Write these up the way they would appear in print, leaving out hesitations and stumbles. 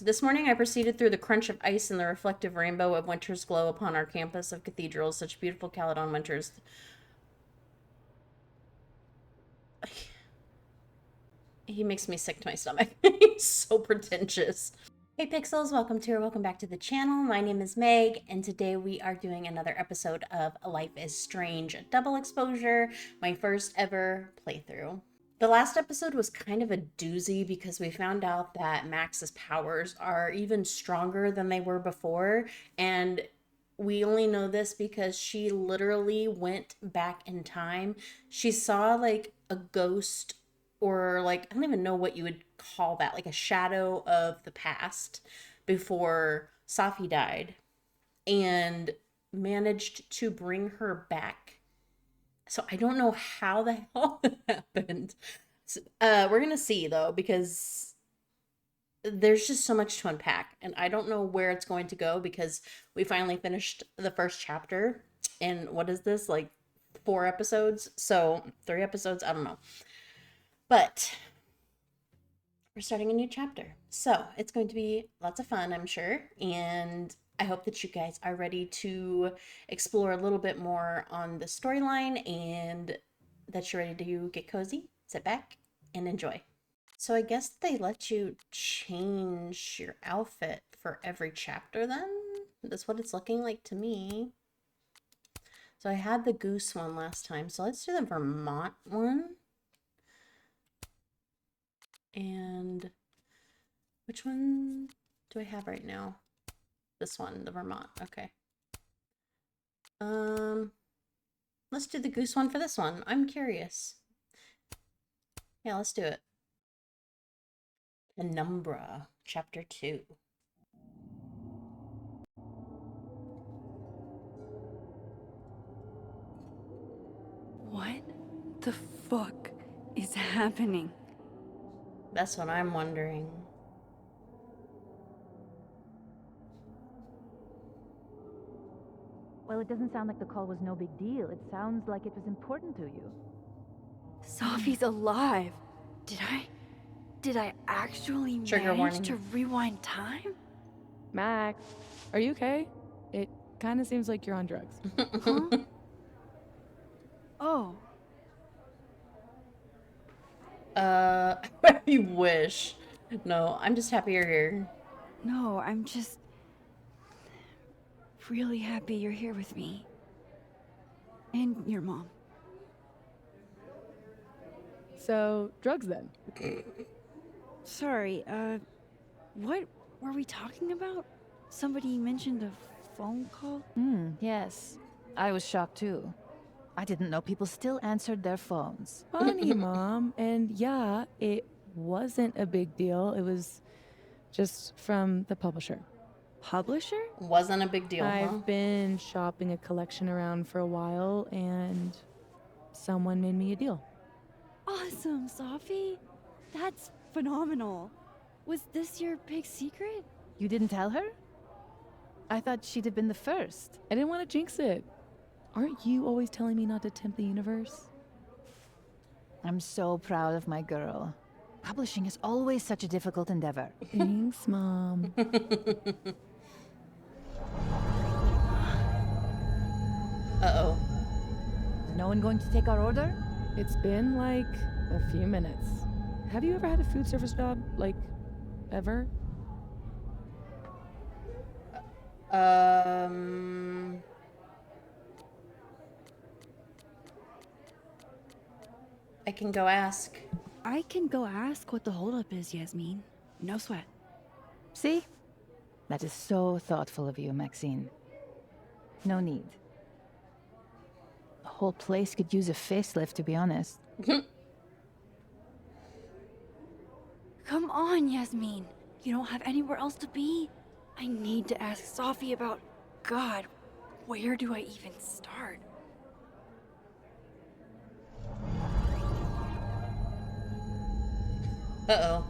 This morning I proceeded through the crunch of ice and the reflective rainbow of winter's glow upon our campus of cathedrals, such beautiful Caledon winters. He makes me sick to my stomach. He's so pretentious. Hey Pixels, welcome back to the channel. My name is Meg, and today we are doing another episode of Life is Strange Double Exposure, my first ever playthrough. The last episode was kind of a doozy because we found out that Max's powers are even stronger than they were before, and we only know this because she literally went back in time. She saw like a ghost, or like, I don't even know what you would call that, like a shadow of the past before Safi died, and managed to bring her back. So I don't know how the hell that happened. So, we're gonna see though, because there's just so much to unpack, and I don't know where it's going to go because we finally finished the first chapter. And what is this, like 4 episodes? So 3 episodes, I don't know. But we're starting a new chapter. So it's going to be lots of fun, I'm sure. And I hope that you guys are ready to explore a little bit more on the storyline, and that you're ready to get cozy, sit back, and enjoy. So I guess they let you change your outfit for every chapter then? That's what it's looking like to me. So I had the goose one last time, so let's do the Vermont one. And which one do I have right now? This one, the Vermont. Okay. Let's do the goose one for this one. I'm curious. Yeah, let's do it. Penumbra, chapter 2. What the fuck is happening? That's what I'm wondering. Well, it doesn't sound like the call was no big deal. It sounds like it was important to you. Safi's alive. Did I actually Trigger manage warning. to rewind time? Max, are you okay? It kind of seems like you're on drugs. Huh? Oh, I wish. No, I'm just happy you're here. no, I'm just really happy you're here with me. And your mom. So, drugs then. Sorry, what were we talking about? Somebody mentioned a phone call? Yes. I was shocked too. I didn't know people still answered their phones. Funny, Mom. And yeah, it wasn't a big deal. It was just from the publisher. Publisher? Wasn't a big deal, huh? I've been shopping a collection around for a while, and someone made me a deal. Awesome, Safi. That's phenomenal. Was this your big secret? You didn't tell her? I thought she'd have been the first. I didn't want to jinx it. Aren't you always telling me not to tempt the universe? I'm so proud of my girl. Publishing is always such a difficult endeavor. Thanks, Mom. Uh-oh. Is no one going to take our order? It's been like a few minutes. Have you ever had a food service job? Like, ever? I can go ask. I can go ask what the holdup is, Yasmin. No sweat. See? That is so thoughtful of you, Maxine. No need. The whole place could use a facelift, to be honest. Come on, Yasmin. You don't have anywhere else to be? I need to ask Safi about... God, where do I even start? Uh-oh.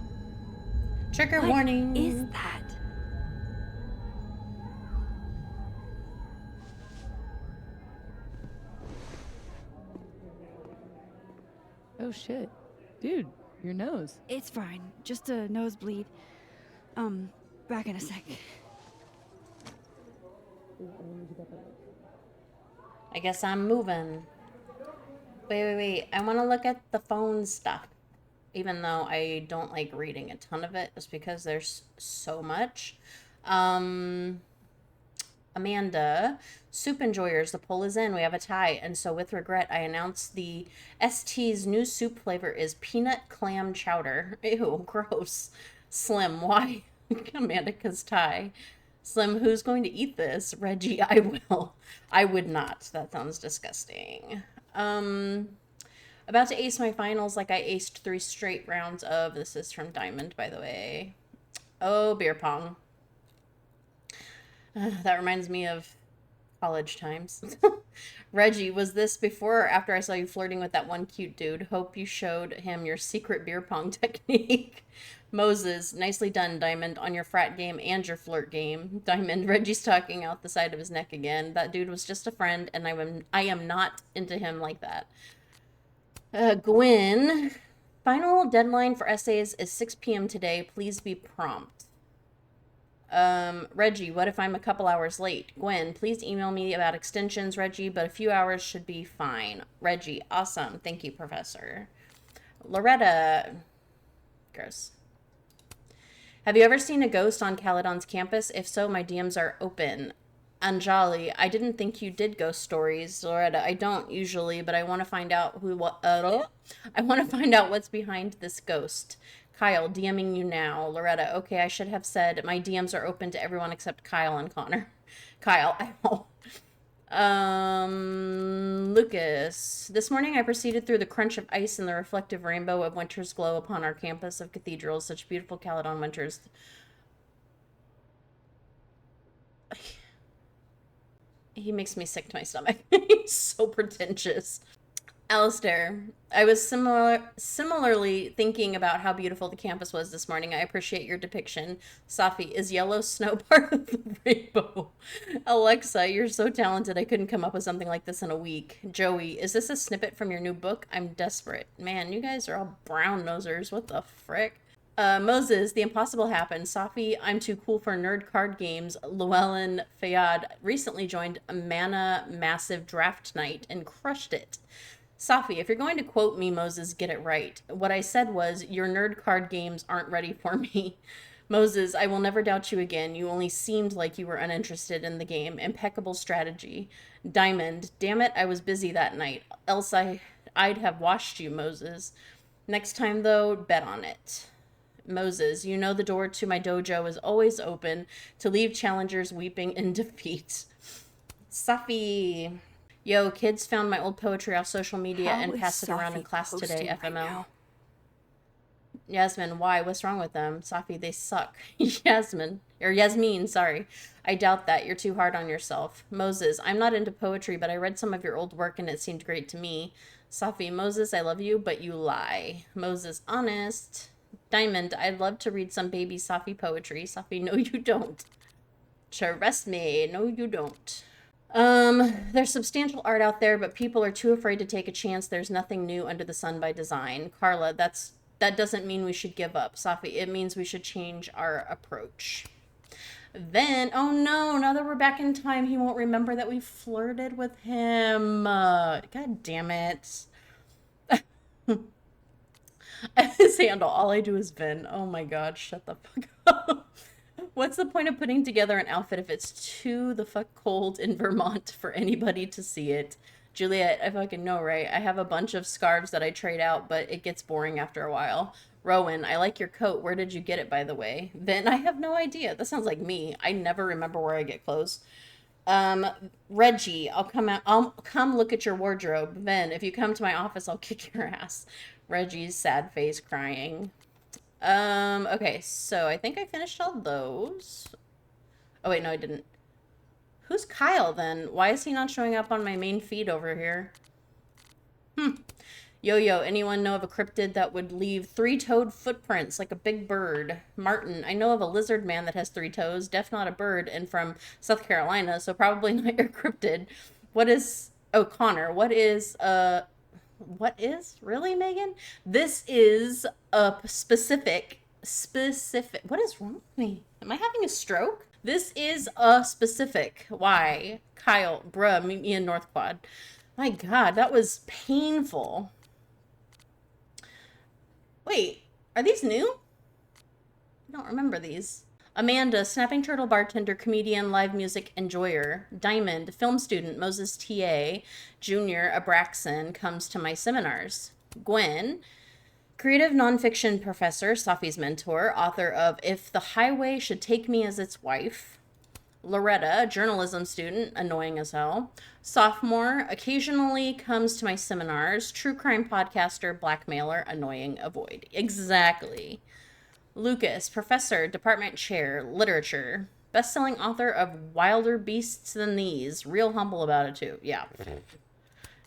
Trigger What warning. is that? Oh shit. Dude, your nose. It's fine. Just a nosebleed. back in a sec. I guess I'm moving. Wait. I want to look at the phone stuff. Even though I don't like reading a ton of it, just because there's so much. Amanda, soup enjoyers, the poll is in. We have a tie. And so with regret, I announce the ST's new soup flavor is peanut clam chowder. Ew, gross. Slim, why? Amanda, 'cause tie. Slim, who's going to eat this? Reggie, I will. I would not. That sounds disgusting. About to ace my finals like I aced 3 straight rounds of, this is from Diamond, by the way. Oh, beer pong. That reminds me of college times. Reggie, was this before or after I saw you flirting with that one cute dude? Hope you showed him your secret beer pong technique. Moses, nicely done, Diamond, on your frat game and your flirt game. Diamond, Reggie's talking out the side of his neck again. That dude was just a friend, and I am not into him like that. Gwen, final deadline for essays is 6 p.m. today. Please be prompt. Reggie, what if I'm a couple hours late? Gwen, please email me about extensions, Reggie, but a few hours should be fine. Reggie, awesome. Thank you, Professor. Loretta, gross. Have you ever seen a ghost on Caledon's campus? If so, my DMs are open. Anjali, I didn't think you did ghost stories. Loretta, I don't usually, but I want to find out I want to find out what's behind this ghost. Kyle, DMing you now. Loretta, okay, I should have said my DMs are open to everyone except Kyle and Connor. Kyle, Lucas. This morning I proceeded through the crunch of ice and the reflective rainbow of winter's glow upon our campus of cathedrals. Such beautiful Caledon winters. He makes me sick to my stomach. He's so pretentious. Alistair, I was similarly thinking about how beautiful the campus was this morning. I appreciate your depiction. Safi, is yellow snow part of the rainbow? Alexa, you're so talented. I couldn't come up with something like this in a week. Joey, is this a snippet from your new book? I'm desperate. Man, you guys are all brown nosers. What the frick? Moses, the impossible happened. Safi, I'm too cool for nerd card games. Llewellyn Fayad recently joined a Mana Massive Draft Night and crushed it. Safi, if you're going to quote me, Moses, get it right. What I said was, your nerd card games aren't ready for me. Moses, I will never doubt you again. You only seemed like you were uninterested in the game. Impeccable strategy. Diamond, damn it, I was busy that night. Else I'd have washed you, Moses. Next time, though, bet on it. Moses, you know the door to my dojo is always open to leave challengers weeping in defeat. Safi. Yo, kids found my old poetry off social media and passed it around in class today, FML. Yasmin, why? What's wrong with them? Safi, they suck. Yasmin, sorry. I doubt that. You're too hard on yourself. Moses, I'm not into poetry, but I read some of your old work and it seemed great to me. Safi, Moses, I love you, but you lie. Moses, honest. Diamond, I'd love to read some baby Safi poetry. Safi, no you don't. Trust me, no you don't. There's substantial art out there, but people are too afraid to take a chance. There's nothing new under the sun by design. Carla, that doesn't mean we should give up. Safi, it means we should change our approach. Then, oh no, now that we're back in time, he won't remember that we flirted with him. God damn it. His handle, all I do is Vin. Oh my god, shut the fuck up. What's the point of putting together an outfit if it's too the fuck cold in Vermont for anybody to see it? Juliet, I fucking know, right? I have a bunch of scarves that I trade out, but it gets boring after a while. Rowan, I like your coat. Where did you get it, by the way? Vin, I have no idea. That sounds like me. I never remember where I get clothes. Reggie, I'll come look at your wardrobe. Vin, if you come to my office, I'll kick your ass. Reggie's sad face crying. Okay, so I think I finished all those. Oh wait, no I didn't. Who's Kyle then? Why is he not showing up on my main feed over here? Yo-Yo, anyone know of a cryptid that would leave 3-toed footprints like a big bird? Martin, I know of a lizard man that has 3 toes, def not a bird, and from South Carolina, so probably not your cryptid. Connor, what is, really, Megan? This is a specific, what is wrong with me? Am I having a stroke? This is a specific. Why? Kyle, bruh, meet me in North Quad. My God, that was painful. Wait, are these new? I don't remember these. Amanda, snapping turtle bartender, comedian, live music enjoyer. Diamond, film student, Moses T.A. Junior, Abraxan, comes to my seminars. Gwen, creative nonfiction professor, Safi's mentor, author of If the Highway Should Take Me as Its Wife. Loretta, journalism student, annoying as hell. Sophomore, occasionally comes to my seminars. True crime podcaster, blackmailer, annoying, avoid. Exactly. Lucas, professor, department chair, literature. Best-selling author of Wilder Beasts Than These. Real humble about it, too. Yeah.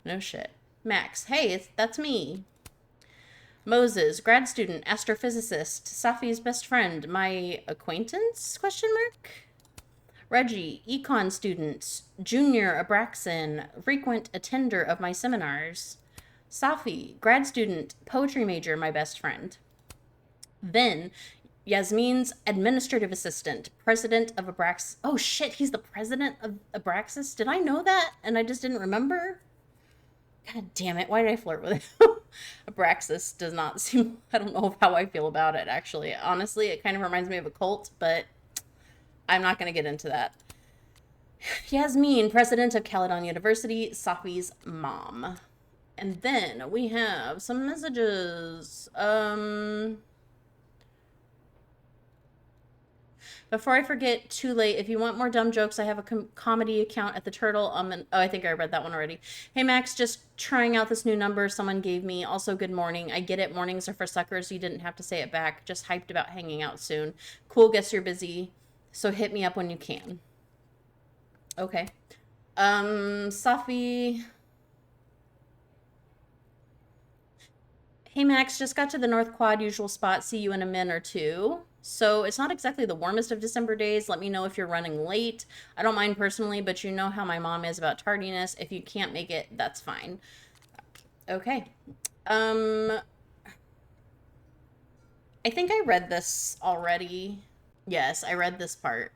No shit. Max, hey, that's me. Moses, grad student, astrophysicist, Safi's best friend, my acquaintance? Question mark. Reggie, econ student, junior Abraxan, frequent attender of my seminars. Safi, grad student, poetry major, my best friend. Then, Yasmin's administrative assistant, president of Abraxas. Oh shit, he's the president of Abraxas? Did I know that and I just didn't remember? God damn it, why did I flirt with it? Abraxas does not seem, I don't know how I feel about it, actually. Honestly, it kind of reminds me of a cult, but I'm not going to get into that. Yasmin, president of Caledon University, Safi's mom. And then we have some messages. Before I forget, too late. If you want more dumb jokes, I have a comedy account at the Turtle. Oh, I think I read that one already. Hey, Max, just trying out this new number someone gave me. Also, good morning. I get it. Mornings are for suckers. You didn't have to say it back. Just hyped about hanging out soon. Cool. Guess you're busy. So hit me up when you can. Okay. Safi. Hey, Max, just got to the North Quad usual spot. See you in a minute or two. So it's not exactly the warmest of December days. Let me know if you're running late. I don't mind personally, but you know how my mom is about tardiness. If you can't make it, that's fine. Okay. I think I read this already. Yes, I read this part.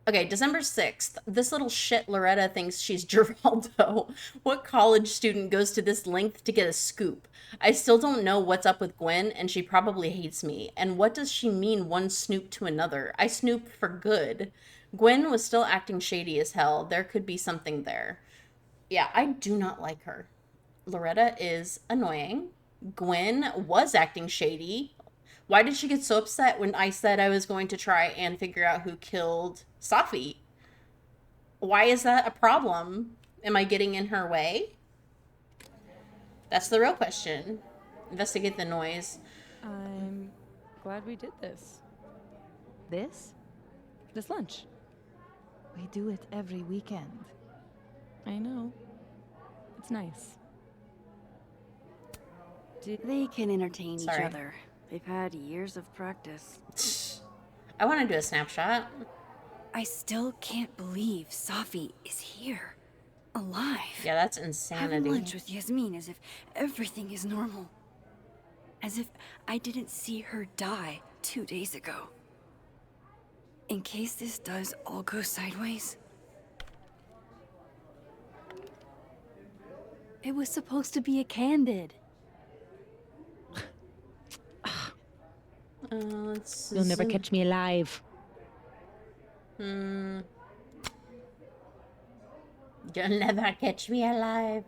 Okay, December 6th. This little shit Loretta thinks she's Geraldo. What college student goes to this length to get a scoop? I still don't know what's up with Gwen, and she probably hates me. And what does she mean one snoop to another? I snooped for good. Gwen was still acting shady as hell. There could be something there. Yeah, I do not like her. Loretta is annoying. Gwen was acting shady. Why did she get so upset when I said I was going to try and figure out who killed Safi? Why is that a problem? Am I getting in her way? That's the real question. Investigate the noise. I'm glad we did this. This? This lunch. We do it every weekend. I know. It's nice. They can entertain Sorry. each other. They've had years of practice. I want to do a snapshot. I still can't believe Safi is here. Alive. Yeah, that's Having insanity. lunch with Yasmin as if everything is normal. As if I didn't see her die 2 days ago. In case this does all go sideways. It was supposed to be a candid. Let's You'll never zoom- catch me alive. You'll never catch me alive.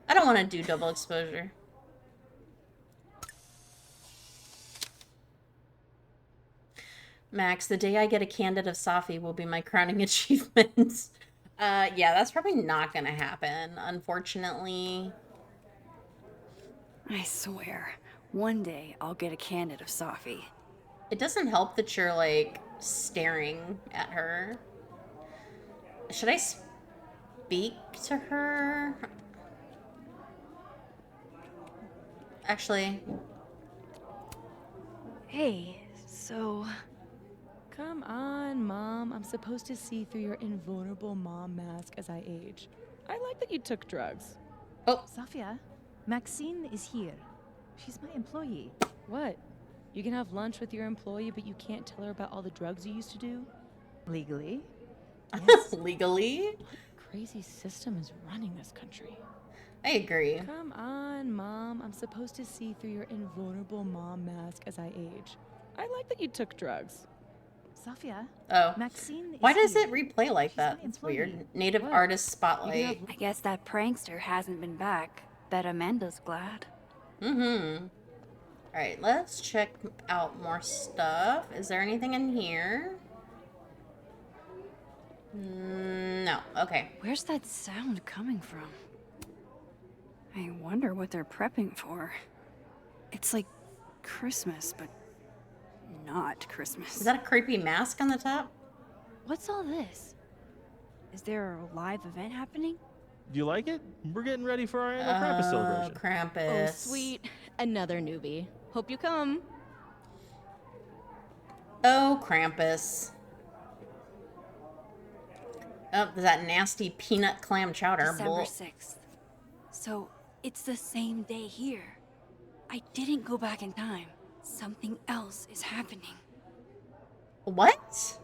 I don't want to do double exposure. Max, the day I get a candid of Safi will be my crowning achievement. Yeah, that's probably not gonna happen, unfortunately. I swear, one day I'll get a candid of Safi. It doesn't help that you're, like, staring at her. Should I speak to her? Actually, Hey, so... Come on, Mom. I'm supposed to see through your invulnerable mom mask as I age. I like that you took drugs. oh, Safia, Maxine is here. She's my employee. What? You can have lunch with your employee, but you can't tell her about all the drugs you used to do? Legally? Yes. Legally? What crazy system is running this country? I agree. Come on, Mom. I'm supposed to see through your invulnerable mom mask as I age. I like that you took drugs. Safia, Oh. Maxine Why is does here. it replay like She's that? my That's employee. weird. Native What? Artist You Spotlight. can I guess that prankster hasn't been back. Bet Amanda's glad. Mm-hmm. Alright, let's check out more stuff. Is there anything in here? No. Okay. Where's that sound coming from? I wonder what they're prepping for. It's like Christmas, but not Christmas. Is that a creepy mask on the top? What's all this? Is there a live event happening? Do you like it? We're getting ready for our annual Krampus celebration. Krampus. Oh, sweet. Another newbie. Hope you come. Oh, Krampus. Oh, there's that nasty peanut clam chowder. December Bull. 6th. So, it's the same day here. I didn't go back in time. Something else is happening. What?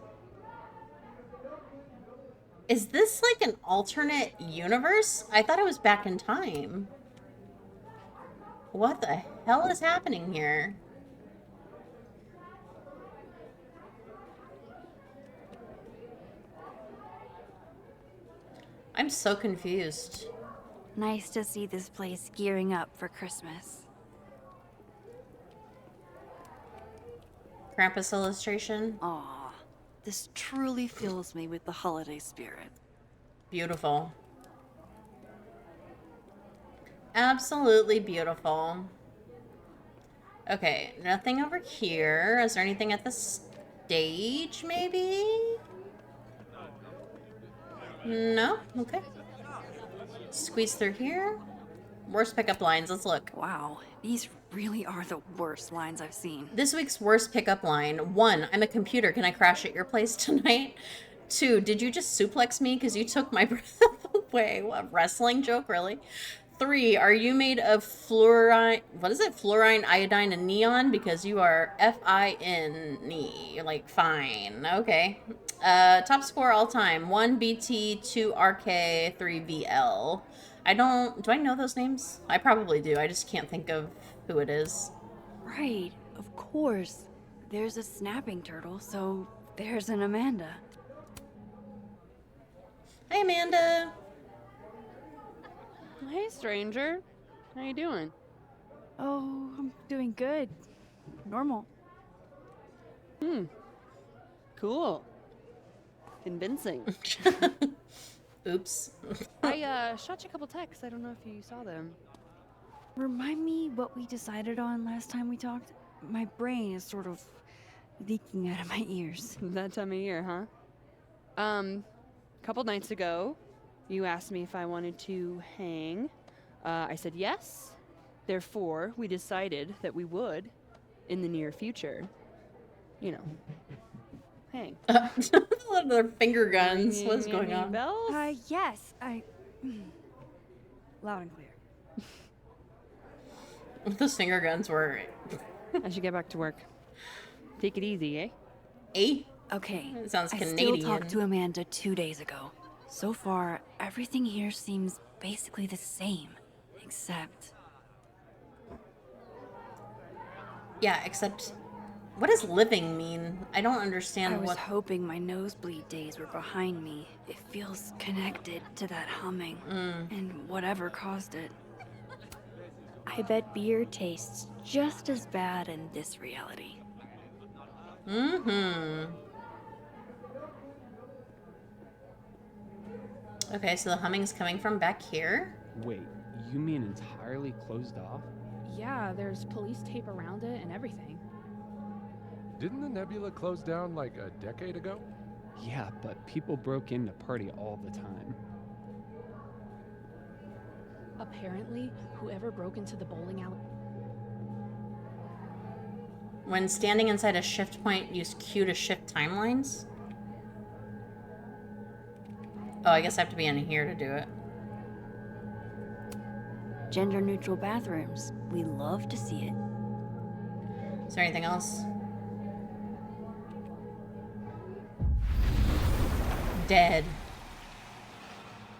Is this like an alternate universe? I thought it was back in time. What the hell is happening here? I'm so confused. Nice to see this place gearing up for Christmas. Krampus illustration. Aw, this truly fills me with the holiday spirit. Beautiful. Absolutely beautiful. Okay, nothing over here. Is there anything at the stage, maybe? No? Okay. Squeeze through here. Worst pickup lines. Let's look. Wow, these really are the worst lines I've seen. This week's worst pickup line. 1, I'm a computer. Can I crash at your place tonight? 2, did you just suplex me because you took my breath away? What, wrestling joke, really? 3, are you made of fluorine? What is it? Fluorine, iodine, and neon? Because you are F-I-N-E. You're like, fine. Okay. Top score all time. 1 BT, 2 RK, 3 VL. Do I know those names? I probably do. I just can't think of who it is. Right, of course. There's a snapping turtle, so there's an Amanda. Hi, Amanda. Hey, stranger. How you doing? Oh, I'm doing good. Normal. Cool. Convincing. Oops. I shot you a couple texts. I don't know if you saw them. Remind me what we decided on last time we talked? My brain is sort of leaking out of my ears. That time of year, huh? Couple nights ago, you asked me if I wanted to hang. I said yes. Therefore, we decided that we would, in the near future, you know, hang. Their finger guns. What's Ring going any on? bells? Yes, loud and clear. Those finger guns were I should get back to work. Take it easy, eh? Eh? Okay, It sounds I Canadian. still talked to Amanda 2 days ago. So far, everything here seems basically the same, except... Yeah, except, what does living mean? I don't understand I was what. hoping my nosebleed days were behind me. It feels connected to that humming, and whatever caused it. I bet beer tastes just as bad in this reality. Mm-hmm. Okay, so the humming's coming from back here? Wait, you mean entirely closed off? Yeah, there's police tape around it and everything. Didn't the nebula close down like a decade ago? Yeah, but people broke in to party all the time. Apparently, whoever broke into the bowling alley. When standing inside a shift point, use Q to shift timelines? Oh, I guess I have to be in here to do it. Gender-neutral bathrooms. We love to see it. Is there anything else? Dead.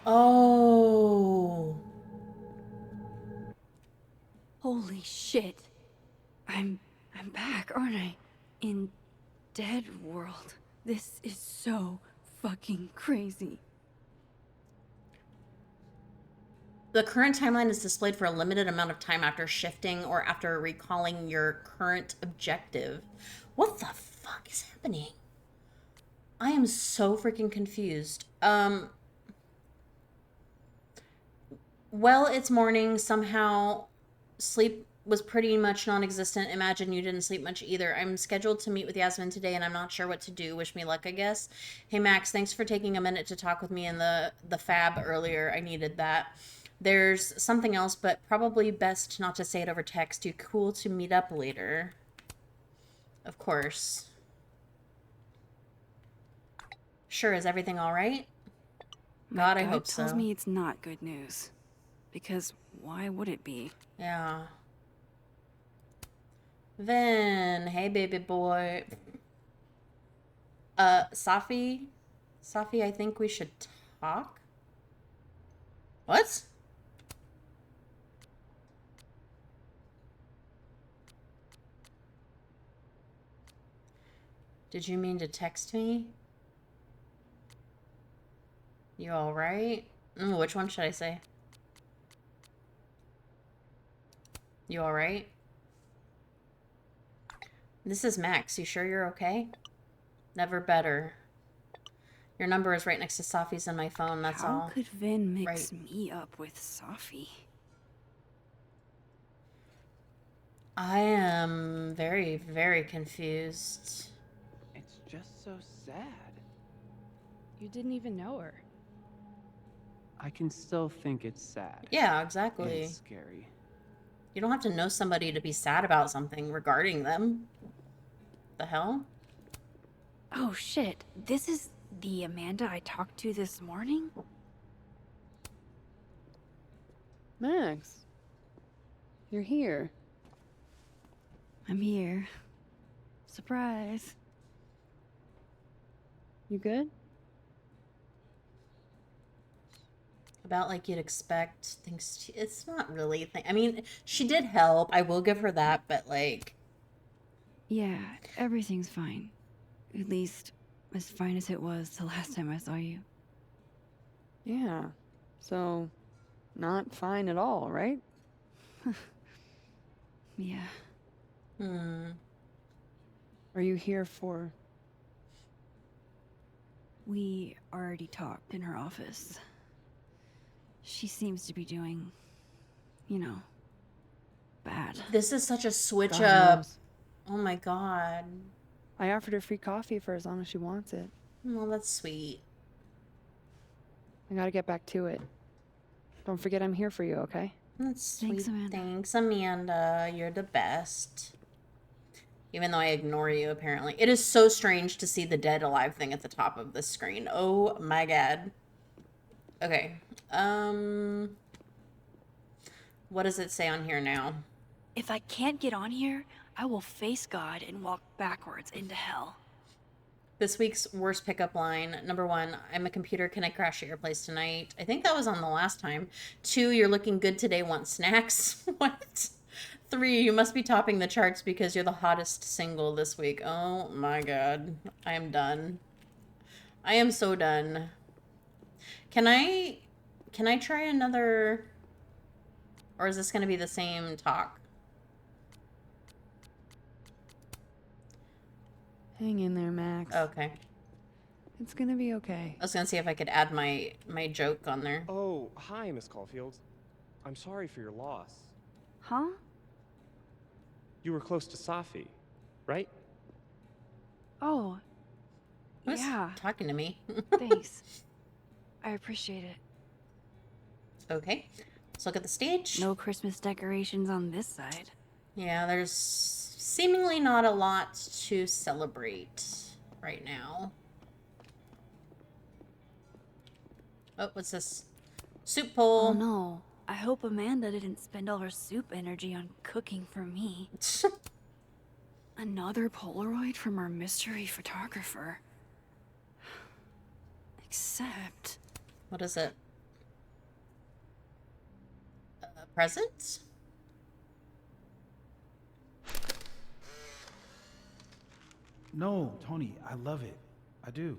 Oh. Holy shit. I'm back, aren't I? In Dead World. This is so fucking crazy. The current timeline is displayed for a limited amount of time after shifting or after recalling your current objective. What the fuck is happening? I am so freaking confused. Well, it's morning. Somehow sleep was pretty much non-existent. Imagine you didn't sleep much either. I'm scheduled to meet with Yasmin today and I'm not sure what to do. Wish me luck, I guess. Hey Max, thanks for taking a minute to talk with me in the fab earlier. I needed that. There's something else, but probably best not to say it over text. You cool to meet up later? Of course. Sure, is everything all right? God, I hope so. Tells me it's not good news. Because why would it be? Yeah. Vin, hey baby boy. Safi, I think we should talk. What? Did you mean to text me? You all right? Which one should I say? You all right? This is Max. You sure you're okay? Never better. Your number is right next to Safi's in my phone, that's all. How could Vin mix me up with Safi? I am very, very confused. It's just so sad. You didn't even know her. I can still think it's sad. Yeah, exactly. It's scary. You don't have to know somebody to be sad about something regarding them. The hell? Oh shit, this is the Amanda I talked to this morning? Max, you're here. I'm here. Surprise. You good? About like you'd expect things to, it's not really a thing. I mean, she did help. I will give her that, but like... Yeah, everything's fine. At least, as fine as it was the last time I saw you. Yeah. So, not fine at all, right? Yeah. Are you here for... We already talked in her office. She seems to be doing, you know, bad. This is such a switch God up. knows. Oh my god. I offered her free coffee for as long as she wants it. Well, that's sweet. I gotta get back to it. Don't forget I'm here for you, okay? That's sweet. Thanks, Amanda. Thanks, Amanda. You're the best. Even though I ignore you, apparently. It is so strange to see the dead alive thing at the top of the screen. Oh my god. Okay. What does it say on here now? If I can't get on here, I will face God and walk backwards into hell. This week's worst pickup line. Number 1, I'm a computer. Can I crash at your place tonight? I think that was on the last time. 2, you're looking good today. Want snacks? What? 3, you must be topping the charts because you're the hottest single this week. Oh my god. I am done. I am so done. Can I try another... Or is this going to be the same talk? Hang in there, Max. Okay. It's gonna be okay. I was going to see if I could add my joke on there. Oh, hi, Miss Caulfield. I'm sorry for your loss. Huh? You were close to Safi, right? Oh. Who's Yeah. talking to me? Thanks. I appreciate it. Okay. Let's look at the stage. No Christmas decorations on this side. Yeah, there's seemingly not a lot to celebrate right now. Oh, what's this? Soup Oh bowl. no. I hope Amanda didn't spend all her soup energy on cooking for me. Another Polaroid from our mystery photographer. Except... What is it? Presents? No, Tony, I love it. I do.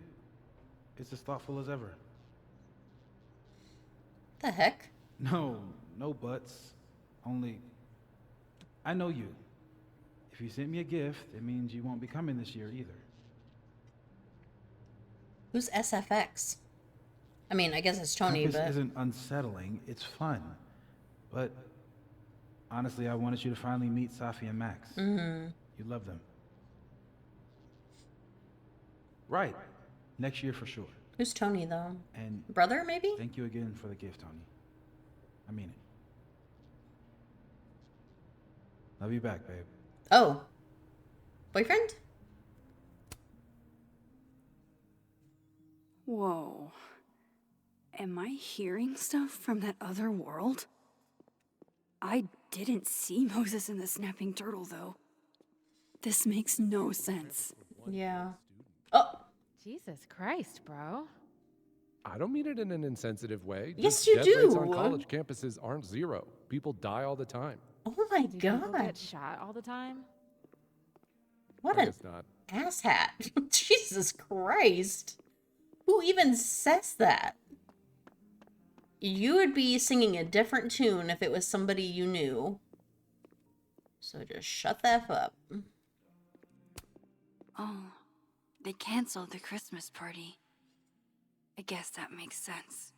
It's as thoughtful as ever. The heck? No, no buts. Only, I know you. If you sent me a gift, it means you won't be coming this year either. Who's SFX? I mean, I guess it's Tony, Campus but... isn't unsettling, it's fun. But honestly, I wanted you to finally meet Safi and Max. Mm-hmm. You love them. Right. Next year for sure. Who's Tony, though? And brother, maybe? thank you again for the gift, Tony. I mean it. Love you back, babe. Oh. Boyfriend? Whoa. Am I hearing stuff from that other world? I didn't see Moses and the snapping turtle, though. This makes no sense. Yeah. Oh! Jesus Christ, bro. I don't mean it in an insensitive way. Yes, Just you death rates do. on college campuses aren't zero. People die all the time. Oh my Do people god. get shot all the time? What I an guess not. asshat. Jesus Christ. Who even says that? You would be singing a different tune if it was somebody you knew. So just shut the F up. Oh, they canceled the Christmas party. I guess that makes sense.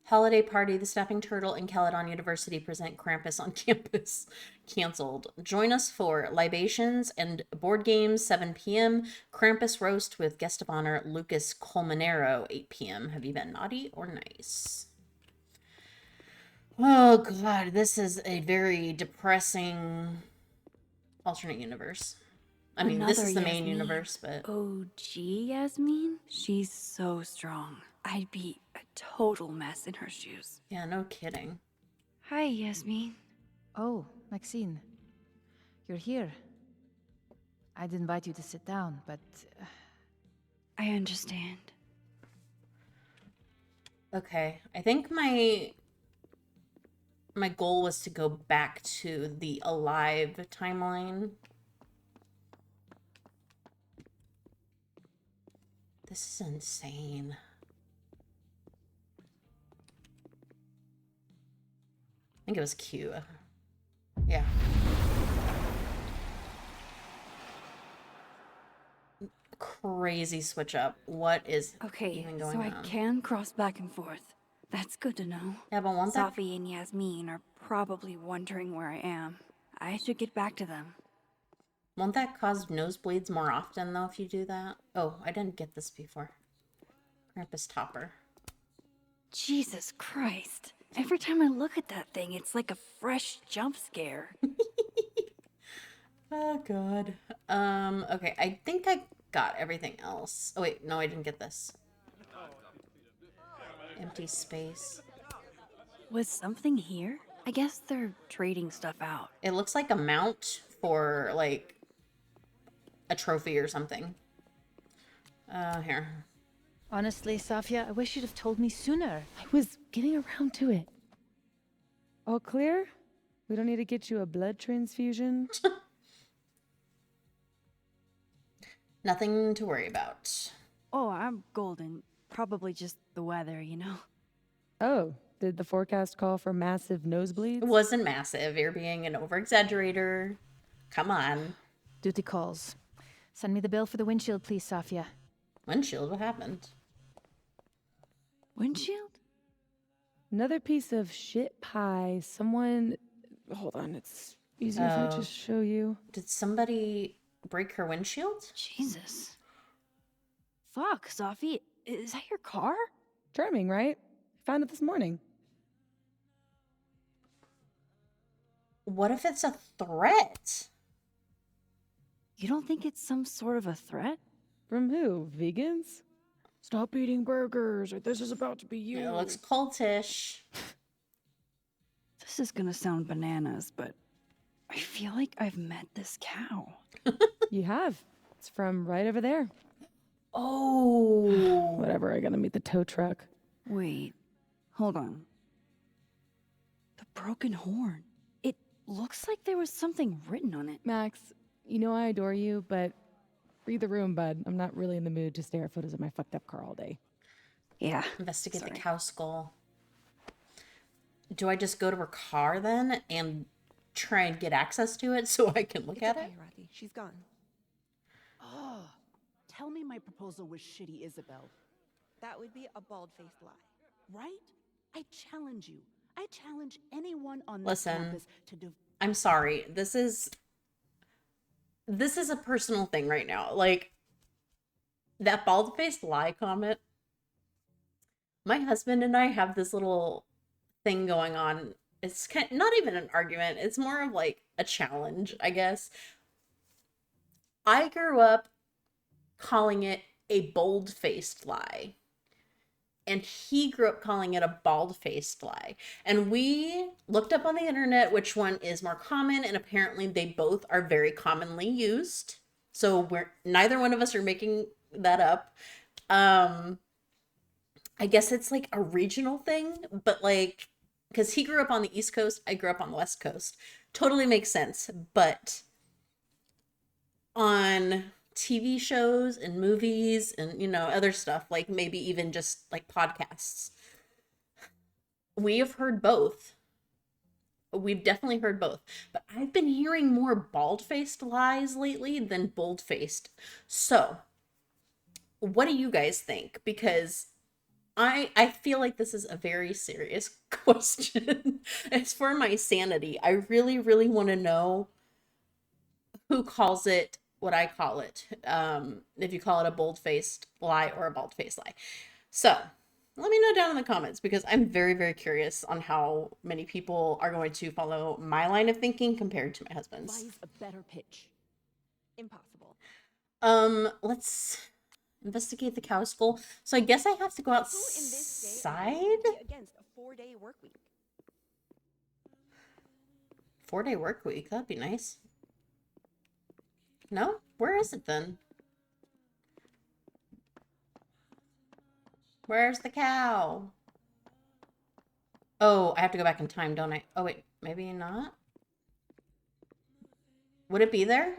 Holiday party, the Snapping Turtle and Caledon University present Krampus on campus. Canceled. Join us for libations and board games, 7 p.m. Krampus roast with guest of honor Lucas Colmenero, 8 p.m. Have you been naughty or nice? Oh god, this is a very depressing alternate universe. I mean, this is the main Yasmin. universe, but... OG Yasmin? She's so strong. I'd be a total mess in her shoes. Yeah, no kidding. Hi, Yasmin. Oh, Maxine. You're here. I'd invite you to sit down, but... I understand. Okay, I think my goal was to go back to the Alive timeline. This is insane. I think it was Q. Yeah. Crazy switch up. What is even going so on? I can cross back and forth. That's good to know. Yeah, but won't that... Safi and Yasmin are probably wondering where I am. I should get back to them. Won't that cause nosebleeds more often, though, if you do that? Oh, I didn't get this before. Krampus Topper. Jesus Christ. Every time I look at that thing, it's like a fresh jump scare. Oh, God. Okay, I think I got everything else. Oh, wait, no, I didn't get this. Empty space. Was something here? I guess they're trading stuff out. It looks like a mount for, like, a trophy or something. Here. Honestly, Safia, I wish you'd have told me sooner. I was getting around to it. All clear? We don't need to get you a blood transfusion? Nothing to worry about. Oh, I'm golden. Probably just the weather, you know? Oh, did the forecast call for massive nosebleeds? It wasn't massive. You're being an over-exaggerator. Come on. Duty calls. Send me the bill for the windshield, please, Safia. Windshield? What happened? Windshield? Another piece of shit pie. Someone... Hold on, it's easier if I just show you. Did somebody break her windshield? Jesus. Fuck, Safi. Is that your car? Charming, right? Found it this morning. What if it's a threat? You don't think it's some sort of a threat? From who? Vegans? Stop eating burgers, or this is about to be you. It looks cultish. This is gonna sound bananas, but I feel like I've met this cow. You have. It's from right over there. Oh. Whatever, I gotta meet the tow truck. Wait, hold on. The broken horn. It looks like there was something written on it. Max, you know I adore you, but read the room, bud. I'm not really in the mood to stare at photos of my fucked up car all day. Yeah. Investigate the sorry. cow skull. Do I just go to her car then and try and get access to it so I can look at it? Rathy. She's gone. Oh, tell me my proposal was shitty, Isabel. That would be a bald-faced lie. Right? I challenge you. I challenge anyone on this Listen, campus to do. I'm sorry. This is a personal thing right now. Like, that bald-faced lie comment. My husband and I have this little thing going on. It's not even an argument. It's more of like a challenge, I guess. I grew up calling it a bold-faced lie. And he grew up calling it a bald-faced lie. And we looked up on the internet which one is more common, and apparently they both are very commonly used. So neither one of us are making that up. I guess it's like a regional thing, but like, because he grew up on the East Coast, I grew up on the West Coast. Totally makes sense. But on TV shows and movies and, you know, other stuff, like maybe even just like podcasts, we have heard both. We've definitely heard both. But I've been hearing more bald-faced lies lately than bold-faced. So, what do you guys think? Because I feel like this is a very serious question. It's for my sanity. I really, really want to know who calls it what I call it. If you call it a bold-faced lie or a bald-faced lie. So, let me know down in the comments, because I'm very, very curious on how many people are going to follow my line of thinking compared to my husband's. Devise a better pitch. Impossible. Let's investigate the cow skull. So I guess I have to go Who in this day and age outside? would be against a 4-day work week? 4-day work week. That'd be nice. No? Where is it then? Where's the cow? Oh, I have to go back in time, don't I? Oh, wait. Maybe not? Would it be there?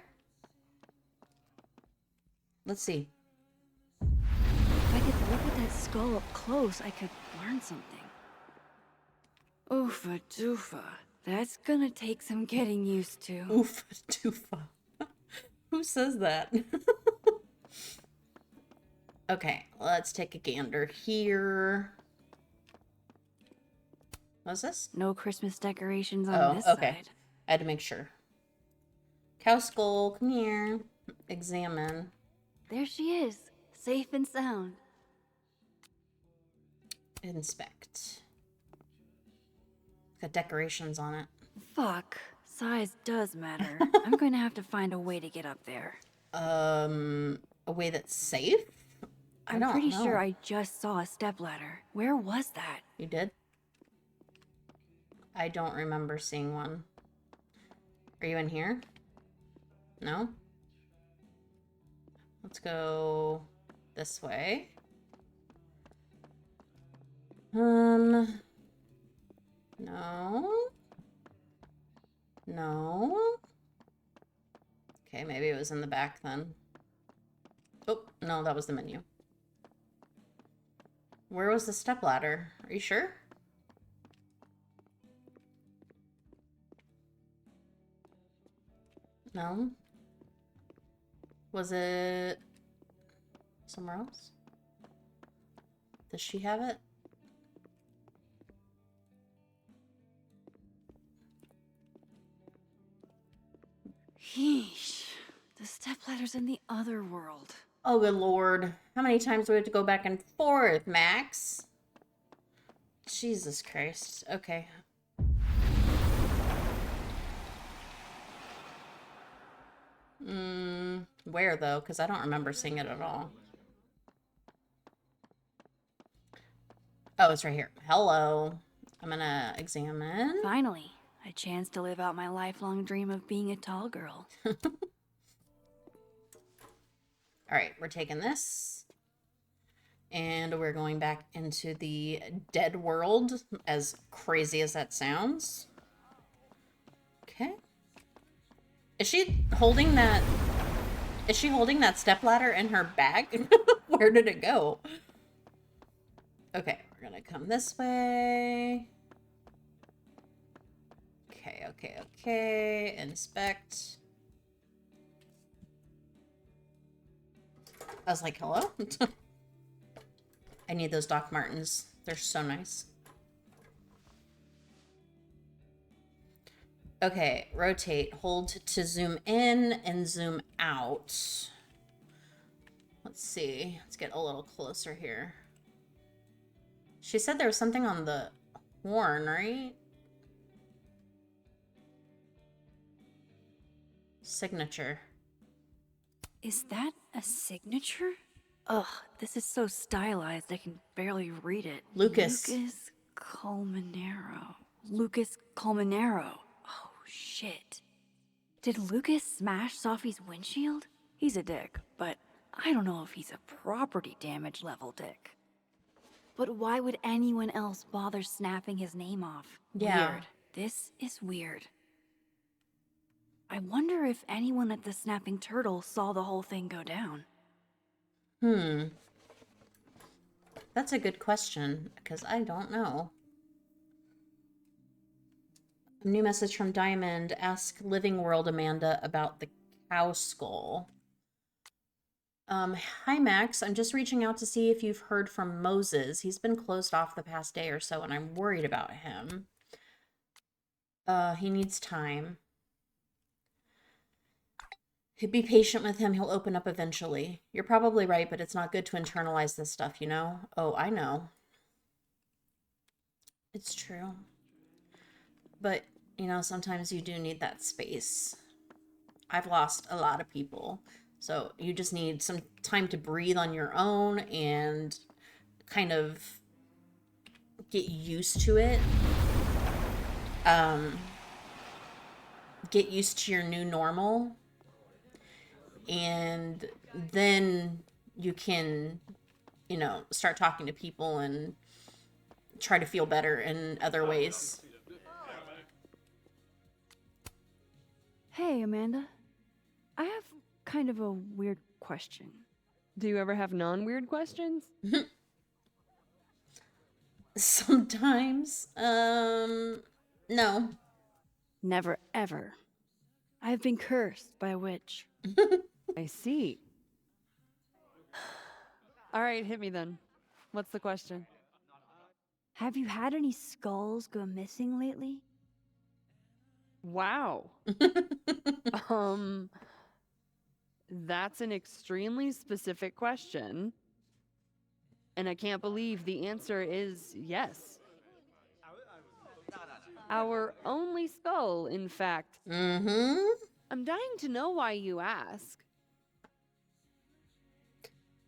Let's see. If I could look at that skull up close, I could learn something. Oofa doofa. That's gonna take some getting used to. Oofa doofa. Who says that? Okay, let's take a gander here. What's this? No Christmas decorations on this okay. side. I had to make sure. Cow skull, come here. Examine. There she is, safe and sound. Inspect. Got decorations on it. Fuck, size does matter. I'm going to have to find a way to get up there. A way that's safe? I I'm don't pretty know. sure I just saw a stepladder. Where was that? You did? I don't remember seeing one. Are you in here? No? Let's go this way. No. No. Okay, maybe it was in the back then. Oh, no, that was the menu. Where was the stepladder? Are you sure? No? Was it somewhere else? Does she have it? Yeesh. The stepladder's in the other world. Oh, good lord. How many times do we have to go back and forth, Max? Jesus Christ. Okay. Where, though? Because I don't remember seeing it at all. Oh, it's right here. Hello. I'm gonna examine. Finally, A chance to live out my lifelong dream of being a tall girl. All right, we're taking this. And we're going back into the dead world, as crazy as that sounds. Okay. Is she holding that stepladder in her bag? Where did it go? Okay, we're gonna come this way. Okay. Inspect. I was like, hello? I need those Doc Martens. They're so nice. Okay, rotate. Hold to zoom in and zoom out. Let's see. Let's get a little closer here. She said there was something on the horn, right? Signature. Is that a signature? Ugh, this is so stylized I can barely read it. Lucas. Lucas Colmenero. Lucas Colmenero. Oh, shit. Did Lucas smash Safi's windshield? He's a dick, but I don't know if he's a property damage level dick. But why would anyone else bother snapping his name off? Yeah. Weird. This is weird. I wonder if anyone at the Snapping Turtle saw the whole thing go down. That's a good question, because I don't know. A new message from Diamond. Ask Living World Amanda about the cow skull. Hi Max, I'm just reaching out to see if you've heard from Moses. He's been closed off the past day or so, and I'm worried about him. He needs time. Be patient with him. He'll open up eventually. You're probably right, but it's not good to internalize this stuff, you know? Oh, I know. It's true. But, you know, sometimes you do need that space. I've lost a lot of people. So you just need some time to breathe on your own and kind of get used to it. Get used to your new normal. And then you can, you know, start talking to people and try to feel better in other ways. Hey, Amanda. I have kind of a weird question. Do you ever have non-weird questions? Sometimes. No. Never, ever. I've been cursed by a witch. I see. All right, hit me then. What's the question? Have you had any skulls go missing lately? Wow. That's an extremely specific question. And I can't believe the answer is yes. Our only skull, in fact. Mm-hmm. I'm dying to know why you ask.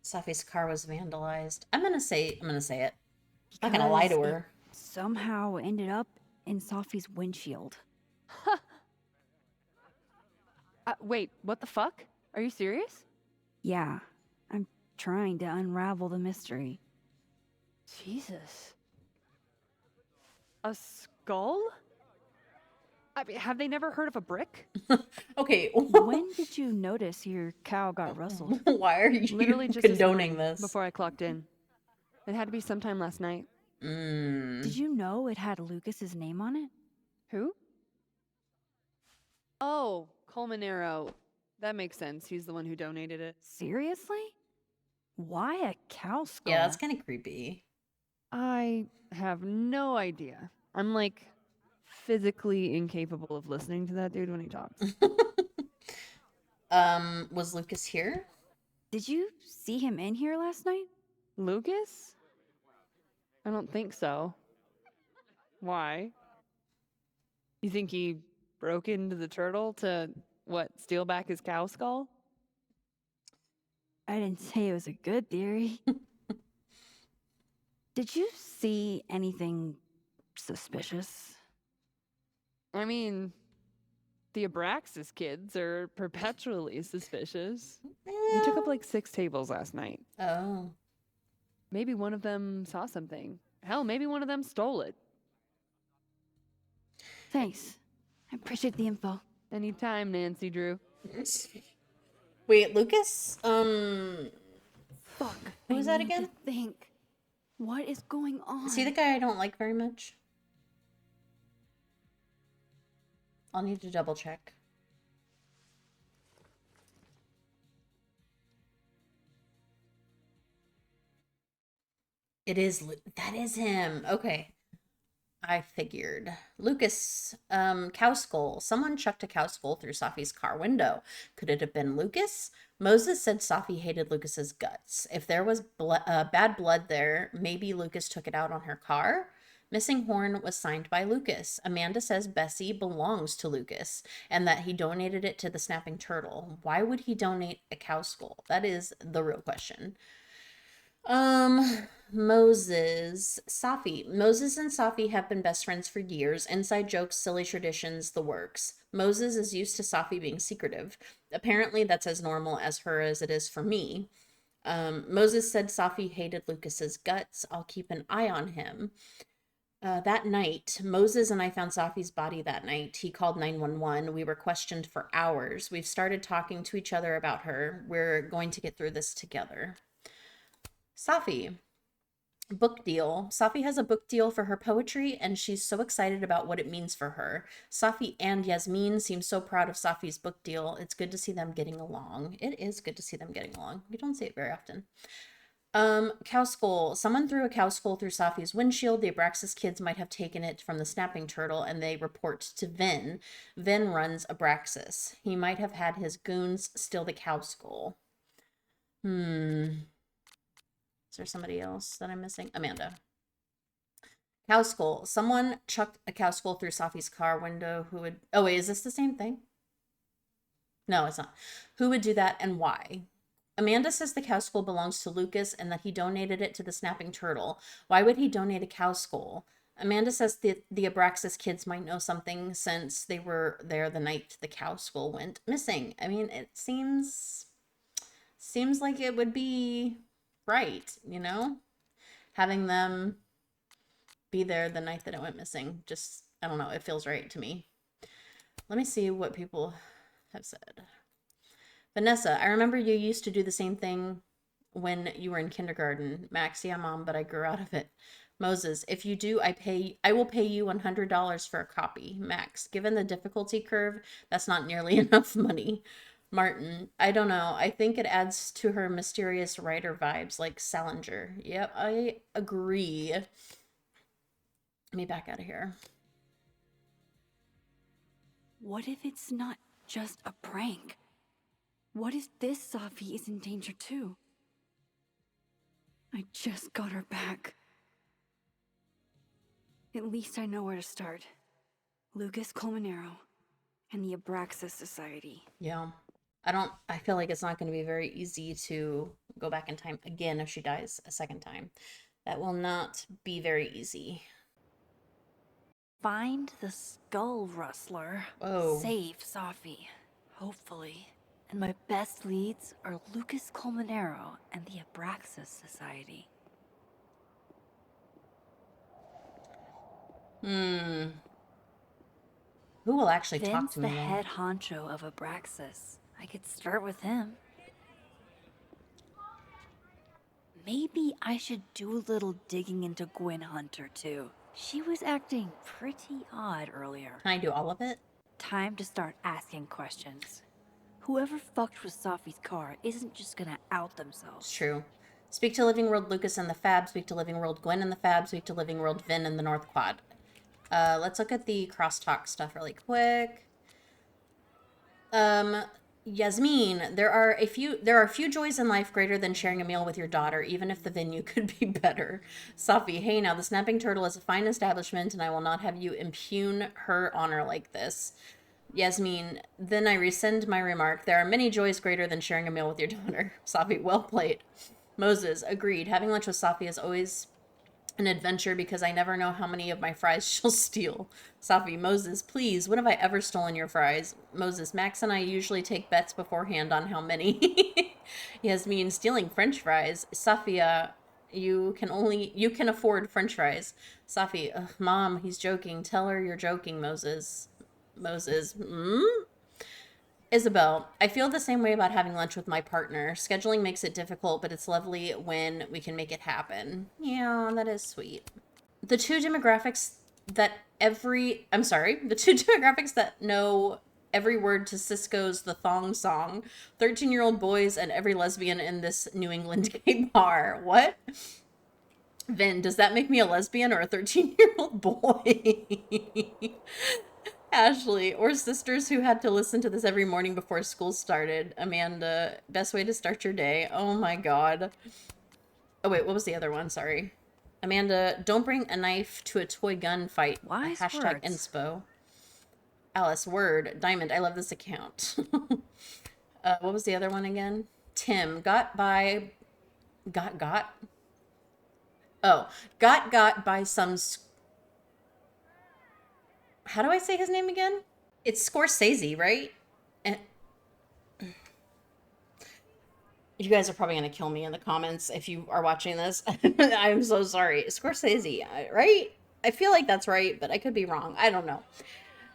Safi's car was vandalized. I'm gonna say it. I'm not gonna lie to her. Somehow ended up in Safi's windshield. Wait, what the fuck? Are you serious? Yeah, I'm trying to unravel the mystery. Jesus. A skull? I mean, have they never heard of a brick? Okay. When did you notice your cow got rustled? Why are you Literally just condoning this? Before I clocked in. It had to be sometime last night. Did you know it had Lucas's name on it? Who? Oh, Colmenero. That makes sense. He's the one who donated it. Seriously? Why a cow skull? Yeah, that's kind of creepy. I have no idea. I'm like physically incapable of listening to that dude when he talks. Was Lucas here? Did you see him in here last night? Lucas? I don't think so. Why? You think he broke into the turtle to, what, steal back his cow skull? I didn't say it was a good theory. Did you see anything suspicious? I mean, the Abraxas kids are perpetually suspicious. They took up like 6 tables last night. Oh. Maybe one of them saw something. Hell, maybe one of them stole it. Thanks. I appreciate the info. Anytime, Nancy Drew. Wait, Lucas? Fuck. Who was that I need again? to think. What is going on? Is he the guy I don't like very much? I'll need to double check. It is, that is him. Okay. I figured. Lucas, cow skull. Someone chucked a cow skull through Safi's car window. Could it have been Lucas? Moses said Safi hated Lucas's guts. If there was bad blood there, maybe Lucas took it out on her car. Missing horn was signed by Lucas. Amanda says Bessie belongs to Lucas and that he donated it to the snapping turtle. Why would he donate a cow skull? That is the real question. Moses, Safi. Moses and Safi have been best friends for years. Inside jokes, silly traditions, the works. Moses is used to Safi being secretive. Apparently that's as normal as her as it is for me. Moses said Safi hated Lucas's guts. I'll keep an eye on him. That night, Moses and I found Safi's body that night. He called 911. We were questioned for hours. We've started talking to each other about her. We're going to get through this together. Safi. Book deal. Safi has a book deal for her poetry, and she's so excited about what it means for her. Safi and Yasmin seem so proud of Safi's book deal. It's good to see them getting along. It is good to see them getting along. You don't see it very often. Cow skull. Someone threw a cow skull through Safi's windshield. The Abraxas kids might have taken it from the snapping turtle, and they report to Vin. Vin runs Abraxas. He might have had his goons steal the cow skull. Is there somebody else that I'm missing? Amanda. Cow skull. Someone chucked a cow skull through Safi's car window. Who would... Oh, wait, is this the same thing? No, it's not. Who would do that and why? Amanda says the cow skull belongs to Lucas and that he donated it to the snapping turtle. Why would he donate a cow skull? Amanda says the Abraxas kids might know something since they were there the night the cow skull went missing. I mean, it seems like it would be right, you know? Having them be there the night that it went missing. Just, I don't know, it feels right to me. Let me see what people have said. Vanessa, I remember you used to do the same thing when you were in kindergarten. Max, yeah, Mom, but I grew out of it. Moses, if you do, I will pay you $100 for a copy. Max, given the difficulty curve, that's not nearly enough money. Martin, I don't know. I think it adds to her mysterious writer vibes like Salinger. Yep, I agree. Let me back out of here. What if it's not just a prank? What if this Safi is in danger too? I just got her back. At least I know where to start. Lucas Colmenero and the Abraxas Society. Yeah. I feel like it's not going to be very easy to go back in time again if she dies a second time. That will not be very easy. Find the skull rustler. Oh. Save Safi. Hopefully. And my best leads are Lucas Colmenero and the Abraxas Society. Who will actually talk to me? Vin's the head honcho of Abraxas. I could start with him. Maybe I should do a little digging into Gwen Hunter too. She was acting pretty odd earlier. Can I do all of it? Time to start asking questions. Whoever fucked with Safi's car isn't just gonna out themselves. It's true. Speak to Living World Lucas and the Fab. Speak to Living World Gwen and the Fab. Speak to Living World Vin and the North Quad. Let's look at the crosstalk stuff really quick. Yasmin, there are few joys in life greater than sharing a meal with your daughter, even if the venue could be better. Safi, hey now, the Snapping Turtle is a fine establishment, and I will not have you impugn her honor like this. Yasmin, then I rescind my remark. There are many joys greater than sharing a meal with your daughter. Safi, well played. Moses, agreed. Having lunch with Safi is always an adventure because I never know how many of my fries she'll steal. Safi, Moses, please, when have I ever stolen your fries? Moses, Max and I usually take bets beforehand on how many. Yasmin, stealing French fries. Safia, you can afford French fries. Safi, ugh, Mom, he's joking. Tell her you're joking, Moses. Moses, Isabel, I feel the same way about having lunch with my partner. Scheduling makes it difficult, but it's lovely when we can make it happen. Yeah, that is sweet. The two demographics that know every word to Cisco's The Thong Song, 13-year-old boys and every lesbian in this New England gay bar. What? Vin, does that make me a lesbian or a 13-year-old boy? Ashley, or sisters who had to listen to this every morning before school started. Amanda, best way to start your day. Oh my god. Oh wait, what was the other one? Sorry. Amanda, don't bring a knife to a toy gun fight. Wise Hashtag words. inspo. Alice, word. Diamond, I love this account. What was the other one again? Tim, got by some... How do I say his name again? It's Scorsese, right? And you guys are probably going to kill me in the comments if you are watching this. I'm so sorry. Scorsese, right? I feel like that's right, but I could be wrong. I don't know.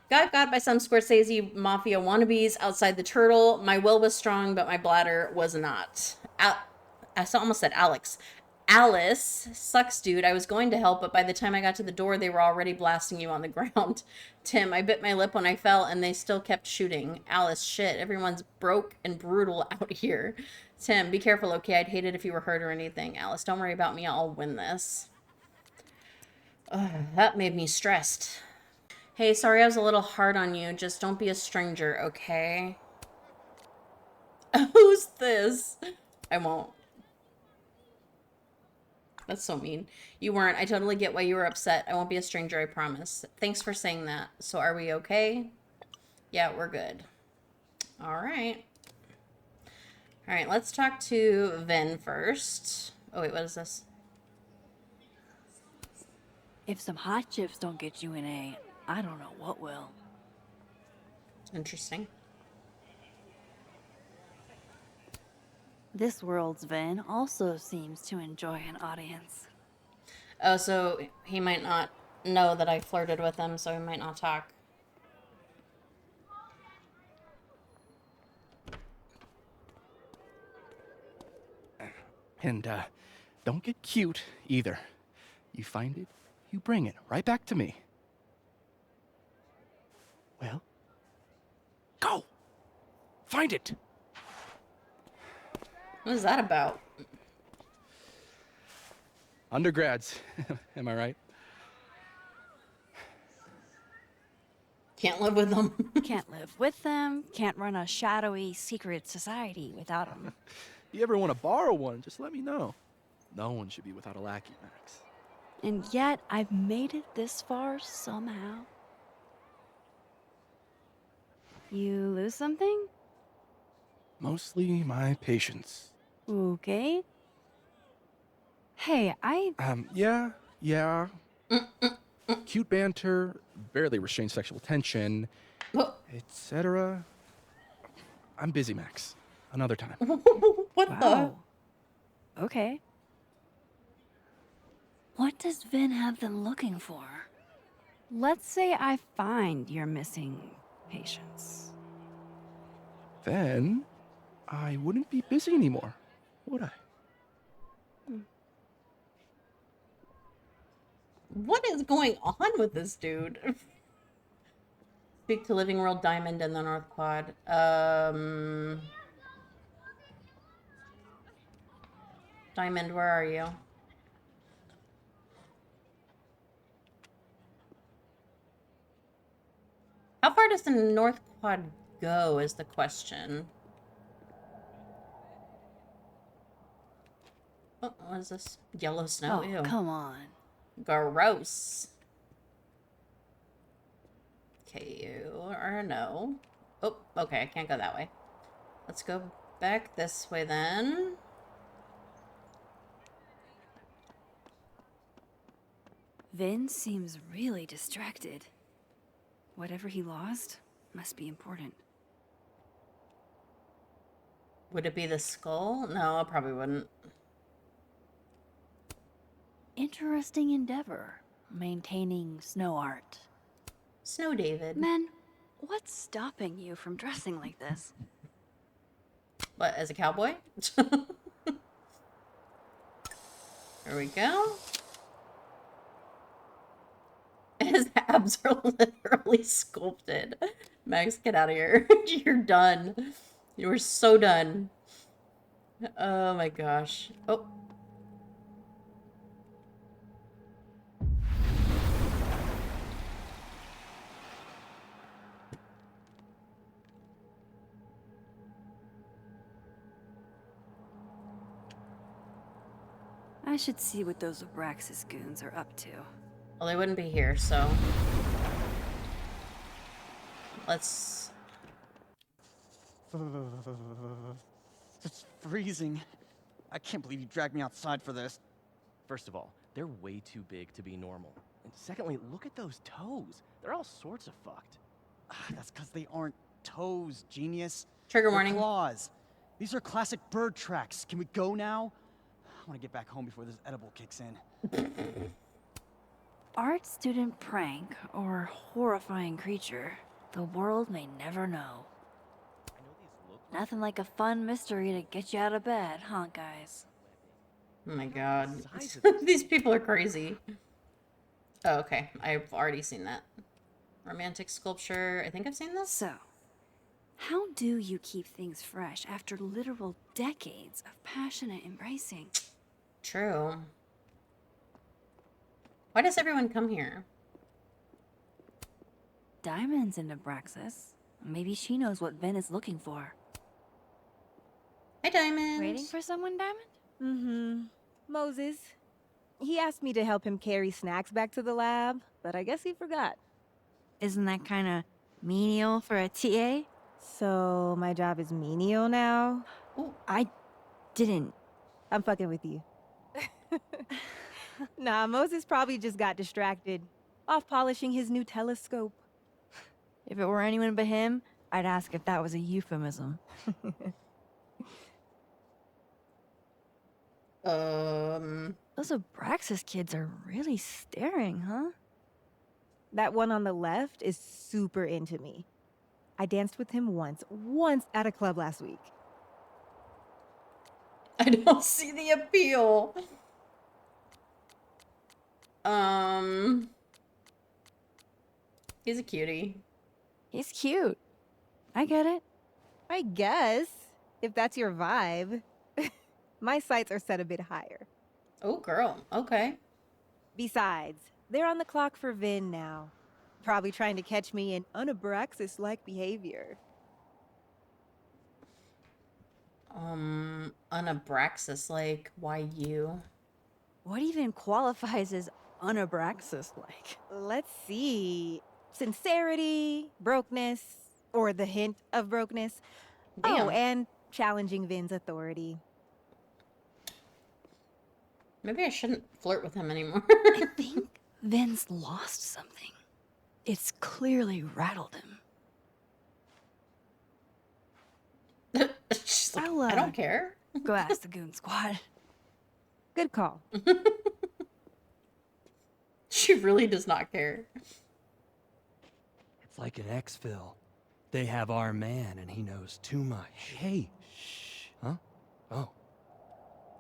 Got by some Scorsese mafia wannabes outside the Turtle. My will was strong, but my bladder was not. I almost said Alex. Alice, sucks, dude. I was going to help, but by the time I got to the door, they were already blasting you on the ground. Tim, I bit my lip when I fell, and they still kept shooting. Alice, shit. Everyone's broke and brutal out here. Tim, be careful, okay? I'd hate it if you were hurt or anything. Alice, don't worry about me. I'll win this. That made me stressed. Hey, sorry I was a little hard on you. Just don't be a stranger, okay? Who's this? I won't. That's so mean. You weren't. I totally get why you were upset. I won't be a stranger, I promise. Thanks for saying that. So are we okay? Yeah, we're good. All right. All right, let's talk to Vin first. Oh, wait, what is this? If some hot chips don't get you an A, I don't know what will. Interesting. This world's Vin also seems to enjoy an audience. Oh, so he might not know that I flirted with him, so he might not talk. And, don't get cute, either. You find it, you bring it right back to me. Well, go! Find it! What is that about? Undergrads, am I right? Can't live with them. Can't live with them, can't run a shadowy secret society without them. You ever want to borrow one, just let me know. No one should be without a lackey, Max. And yet, I've made it this far somehow. You lose something? Mostly my patience. Okay. Hey, Yeah. Cute banter, barely restrained sexual tension, etc. I'm busy, Max. Another time. What wow. Okay. What does Vin have them looking for? Let's say I find you're missing patience. Then I wouldn't be busy anymore, would I? What is going on with this dude? Speak to Living World Diamond in the North Quad. Diamond, where are you? How far does the North Quad go is the question. Oh, what is this? Yellow snow? Oh, Ew. come on. Gross. Okay, you or no. Oh, okay, I can't go that way. Let's go back this way then. Vin seems really distracted. Whatever he lost must be important. Would it be the skull? No, it probably wouldn't. Interesting endeavor, maintaining snow art. Snow David. Men, what's stopping you from dressing like this? What, as a cowboy? There we go. His abs are literally sculpted. Max, get out of here. You're done. You were so done. Oh my gosh. Oh. I should see what those Abraxas goons are up to. Well, they wouldn't be here, so... Let's... It's freezing. I can't believe you dragged me outside for this. First of all, they're way too big to be normal. And secondly, look at those toes. They're all sorts of fucked. That's because they aren't toes, genius. Trigger They're warning. Claws. These are classic bird tracks. Can we go now? I want to get back home before this edible kicks in. Art student prank or horrifying creature, the world may never know. Nothing like a fun mystery to get you out of bed, huh, guys? Oh my god. These people are crazy. Oh, okay. I've already seen that. Romantic sculpture. I think I've seen this. So, how do you keep things fresh after literal decades of passionate embracing? True. Why does everyone come here? Diamond's in Abraxas. Maybe she knows what Vin is looking for. Hi, Diamond. Waiting for someone, Diamond? Mm-hmm. Moses. He asked me to help him carry snacks back to the lab, but I guess he forgot. Isn't that kind of menial for a TA? So my job is menial now? Ooh, I didn't. I'm fucking with you. Nah, Moses probably just got distracted. Off polishing his new telescope. If it were anyone but him, I'd ask if that was a euphemism. Those Abraxas kids are really staring, huh? That one on the left is super into me. I danced with him once at a club last week. I don't see the appeal. He's a cutie. He's cute. I get it. I guess, if that's your vibe. My sights are set a bit higher. Oh, girl. Okay. Besides, they're on the clock for Vin now. Probably trying to catch me in unabraxas-like behavior. Unabraxas, like, why you? What even qualifies as unabraxas-like? Let's see. Sincerity, brokenness, or the hint of brokenness. Damn. Oh, and challenging Vin's authority. Maybe I shouldn't flirt with him anymore. I think Vin's lost something. It's clearly rattled him. She's like, I don't care. Go ask the goon squad. Good call. She really does not care. It's like an exfil. They have our man and he knows too much. Hey. Shh. Huh? Oh.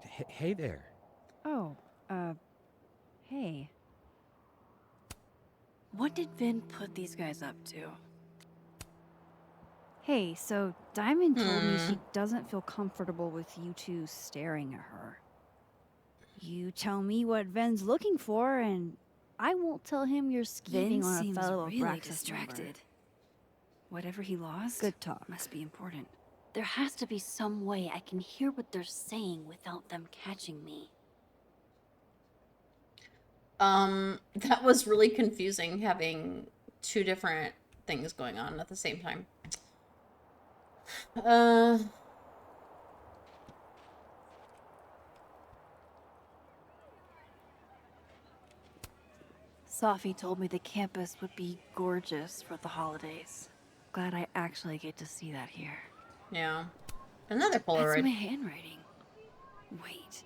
Hey there. Oh, hey. What did Vin put these guys up to? Hey, so Diamond told me she doesn't feel comfortable with you two staring at her. You tell me what Vin's looking for, and I won't tell him you're scheming on a fellow really Abraxas distracted. member. Whatever he lost, Good talk. must be important. There has to be some way I can hear what they're saying without them catching me. That was really confusing having two different things going on at the same time. Safi told me the campus would be gorgeous for the holidays. Glad I actually get to see that here. Yeah. Another That's Polaroid. my handwriting. Wait,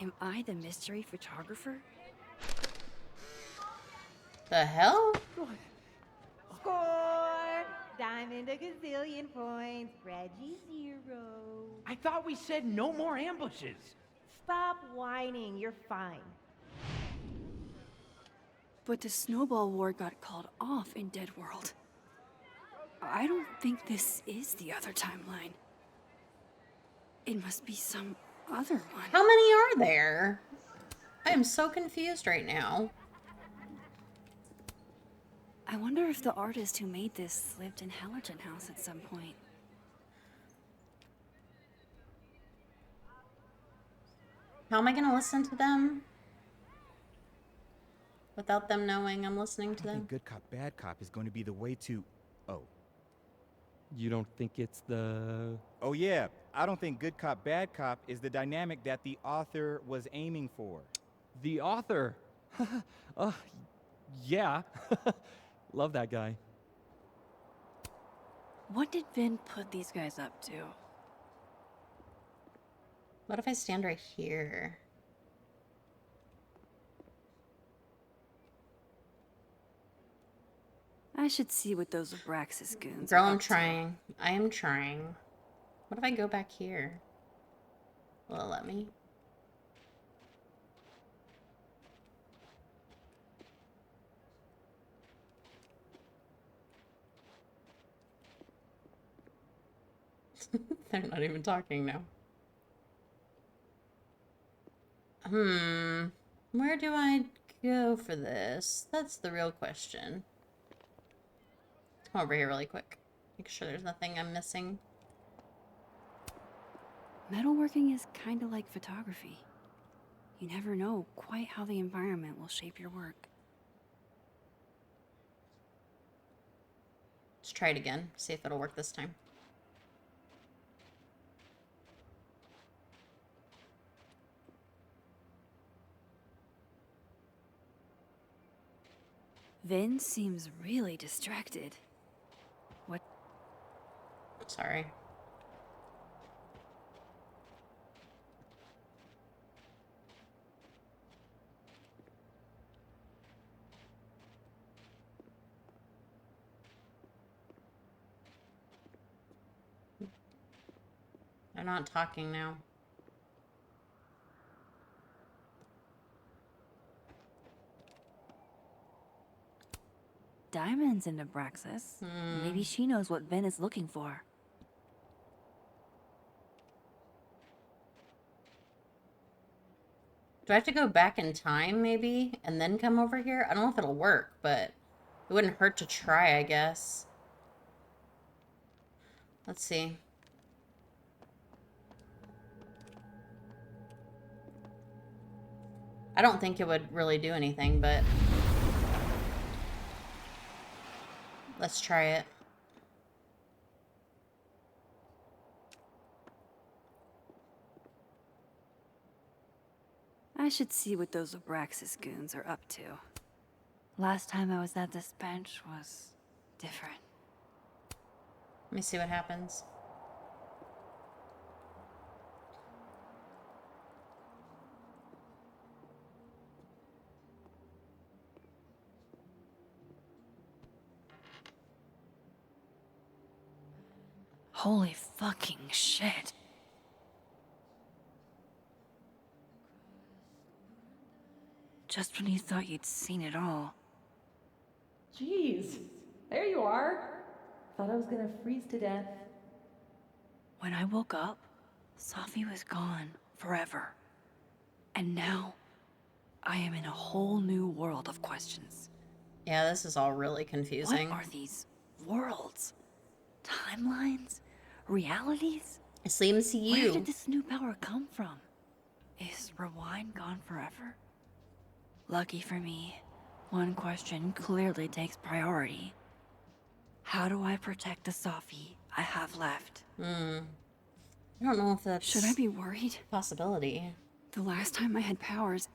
am I the mystery photographer? The hell? Score! Diamond a gazillion points, Reggie 0. I thought we said no more ambushes. Stop whining, you're fine. But the snowball war got called off in Dead World. I don't think this is the other timeline. It must be some other one. How many are there? I am so confused right now. I wonder if the artist who made this lived in Hallerton House at some point. How am I gonna listen to them without them knowing I'm listening to I them? think good cop, bad cop is going to be the way to... Oh. You don't think it's the... Oh yeah, I don't think good cop, bad cop is the dynamic that the author was aiming for. The author? Yeah. Love that guy. What did Vin put these guys up to? What if I stand right here? I should see what those Abraxas goons Girl, are I'm up to. trying. I am trying. What if I go back here? Will it let me? They're not even talking now. Where do I go for this? That's the real question. Come over here really quick. Make sure there's nothing I'm missing. Metalworking is kind of like photography. You never know quite how the environment will shape your work. Let's try it again. See if it'll work this time. Vin seems really distracted. What? Sorry. They're not talking now. Diamonds in Abraxas. Maybe she knows what Vin is looking for. Do I have to go back in time, maybe, and then come over here? I don't know if it'll work, but it wouldn't hurt to try, I guess. Let's see. I don't think it would really do anything, but let's try it. I should see what those Abraxas goons are up to. Last time I was at this bench was different. Let me see what happens. Holy fucking shit. Just when you thought you'd seen it all. Jeez, there you are. Thought I was gonna freeze to death. When I woke up, Safi was gone forever. And now, I am in a whole new world of questions. Yeah, this is all really confusing. What are these worlds? Timelines? Realities? It seems you. Where did this new power come from? Is Rewind gone forever? Lucky for me, one question clearly takes priority. How do I protect the Safi I have left? I don't know if that's... Should I be worried? Possibility. The last time I had powers,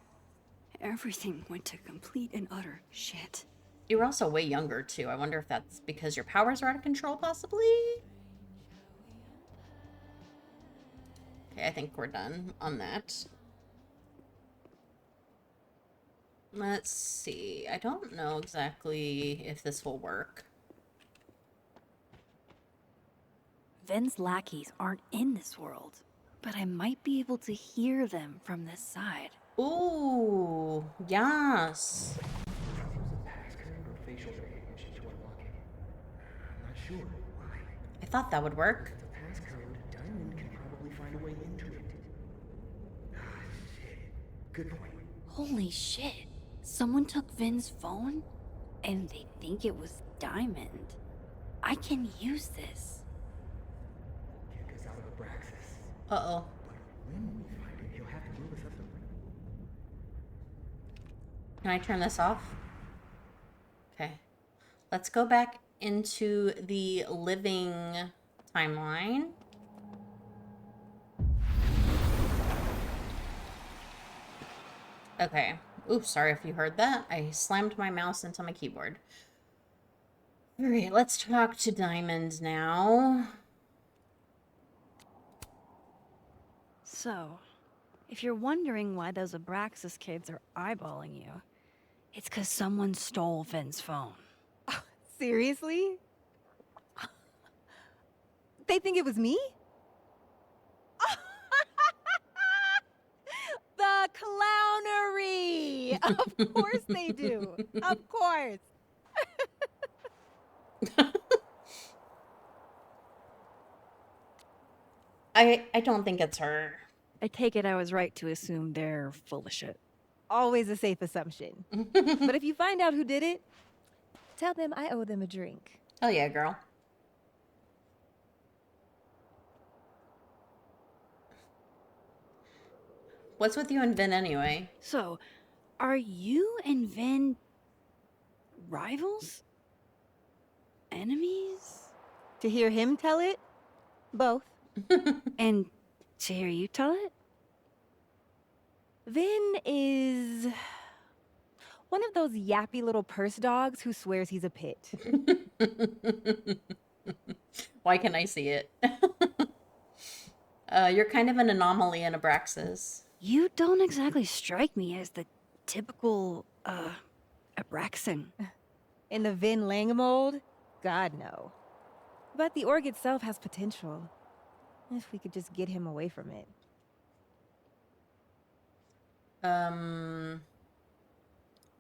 everything went to complete and utter shit. You were also way younger, too. I wonder if that's because your powers are out of control, possibly? Okay, I think we're done on that. Let's see. I don't know exactly if this will work. Ven's lackeys aren't in this world, but I might be able to hear them from this side. Ooh, yes. I thought that would work. Diamond can probably find a way into it. Shit. Good point. Holy shit. Someone took Vin's phone, and they think it was Diamond. I can use this. Kick us out of Abraxas. Uh-oh. But when we find it, he'll have to move us up the... Can I turn this off? Okay. Let's go back into the living timeline. Okay. Oops, sorry if you heard that. I slammed my mouse into my keyboard. All right, let's talk to Diamond now. So, if you're wondering why those Abraxas kids are eyeballing you, it's because someone stole Vin's phone. Seriously? They think it was me? The clownery! Of course they do. Of course. I don't think it's her. I take it I was right to assume they're full of shit. Always a safe assumption. But if you find out who did it, tell them I owe them a drink. Oh yeah, girl. What's with you and Vin anyway? So, are you and Vin rivals? Enemies? To hear him tell it? Both. And to hear you tell it? Vin is one of those yappy little purse dogs who swears he's a pit. Why can't I see it? You're kind of an anomaly in Abraxas. You don't exactly strike me as the typical, Abraxan. In the Vin Lang mold? God, no. But the org itself has potential. If we could just get him away from it.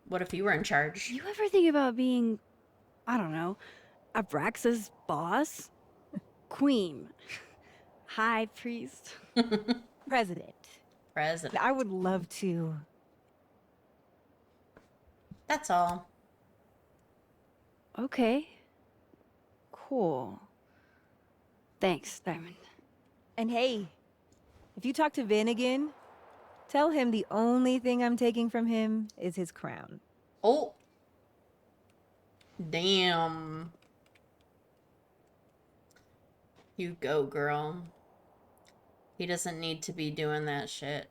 What if you were in charge? You ever think about being, I don't know, Abraxas' boss? Queen. High priest. President. President. I would love to. That's all. Okay. Cool. Thanks, Diamond. And hey, if you talk to Vin again, tell him the only thing I'm taking from him is his crown. Oh. Damn. You go, girl. He doesn't need to be doing that shit.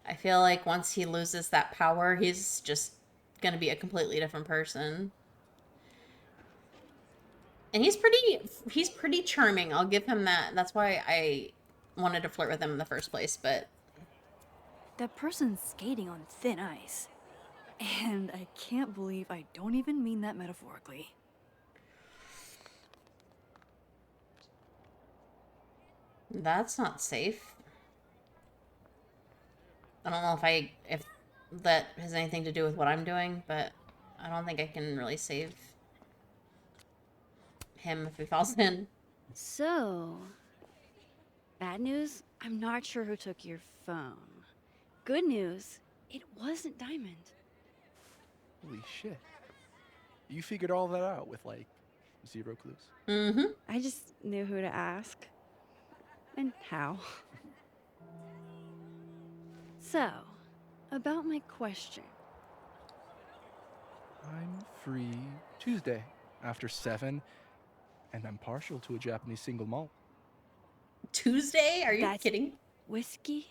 I feel like once he loses that power, he's just gonna be a completely different person. And he's pretty charming. I'll give him that. That's why I wanted to flirt with him in the first place, but That person's skating on thin ice. And I can't believe I don't even mean that metaphorically. that's not safe. I don't know if that has anything to do with what I'm doing, but I don't think I can really save him if he falls in. So, bad news, I'm not sure who took your phone. Good news, it wasn't Diamond. Holy shit. You figured all that out with, like, 0 clues? Mm-hmm. I just knew who to ask. And how. So, about my question. I'm free Tuesday after 7, and I'm partial to a Japanese single malt. Tuesday? Are you kidding? Whiskey?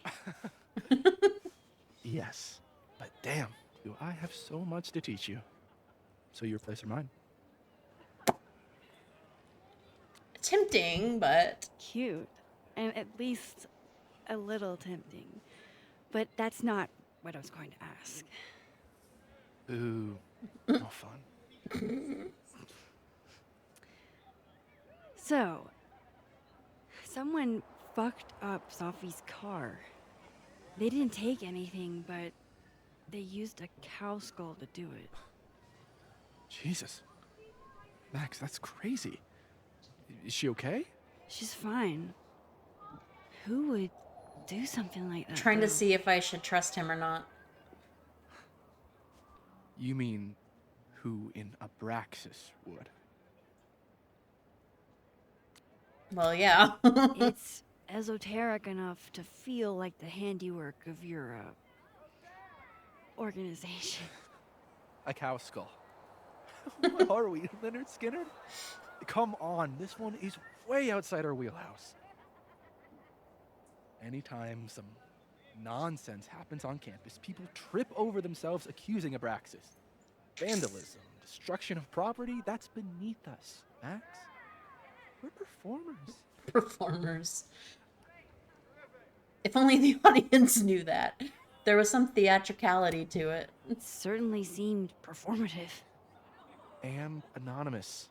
Yes. But damn, do I have so much to teach you. So your place or mine? Tempting, but cute. And at least a little tempting. But that's not what I was going to ask. Ooh, no fun. So, someone fucked up Safi's car. They didn't take anything, but they used a cow skull to do it. Jesus. Max, that's crazy. Is she okay? She's fine. Who would do something like that? Trying to though? see if I should trust him or not. You mean who in Abraxas would? Well, yeah. It's esoteric enough to feel like the handiwork of your organization. A cow skull. What are we, Leonard Skinner? Come on, this one is way outside our wheelhouse. Anytime some nonsense happens on campus, people trip over themselves accusing Abraxas. Vandalism, destruction of property, that's beneath us, Max. We're performers. Performers. If only the audience knew that. There was some theatricality to it. It certainly seemed performative. And anonymous.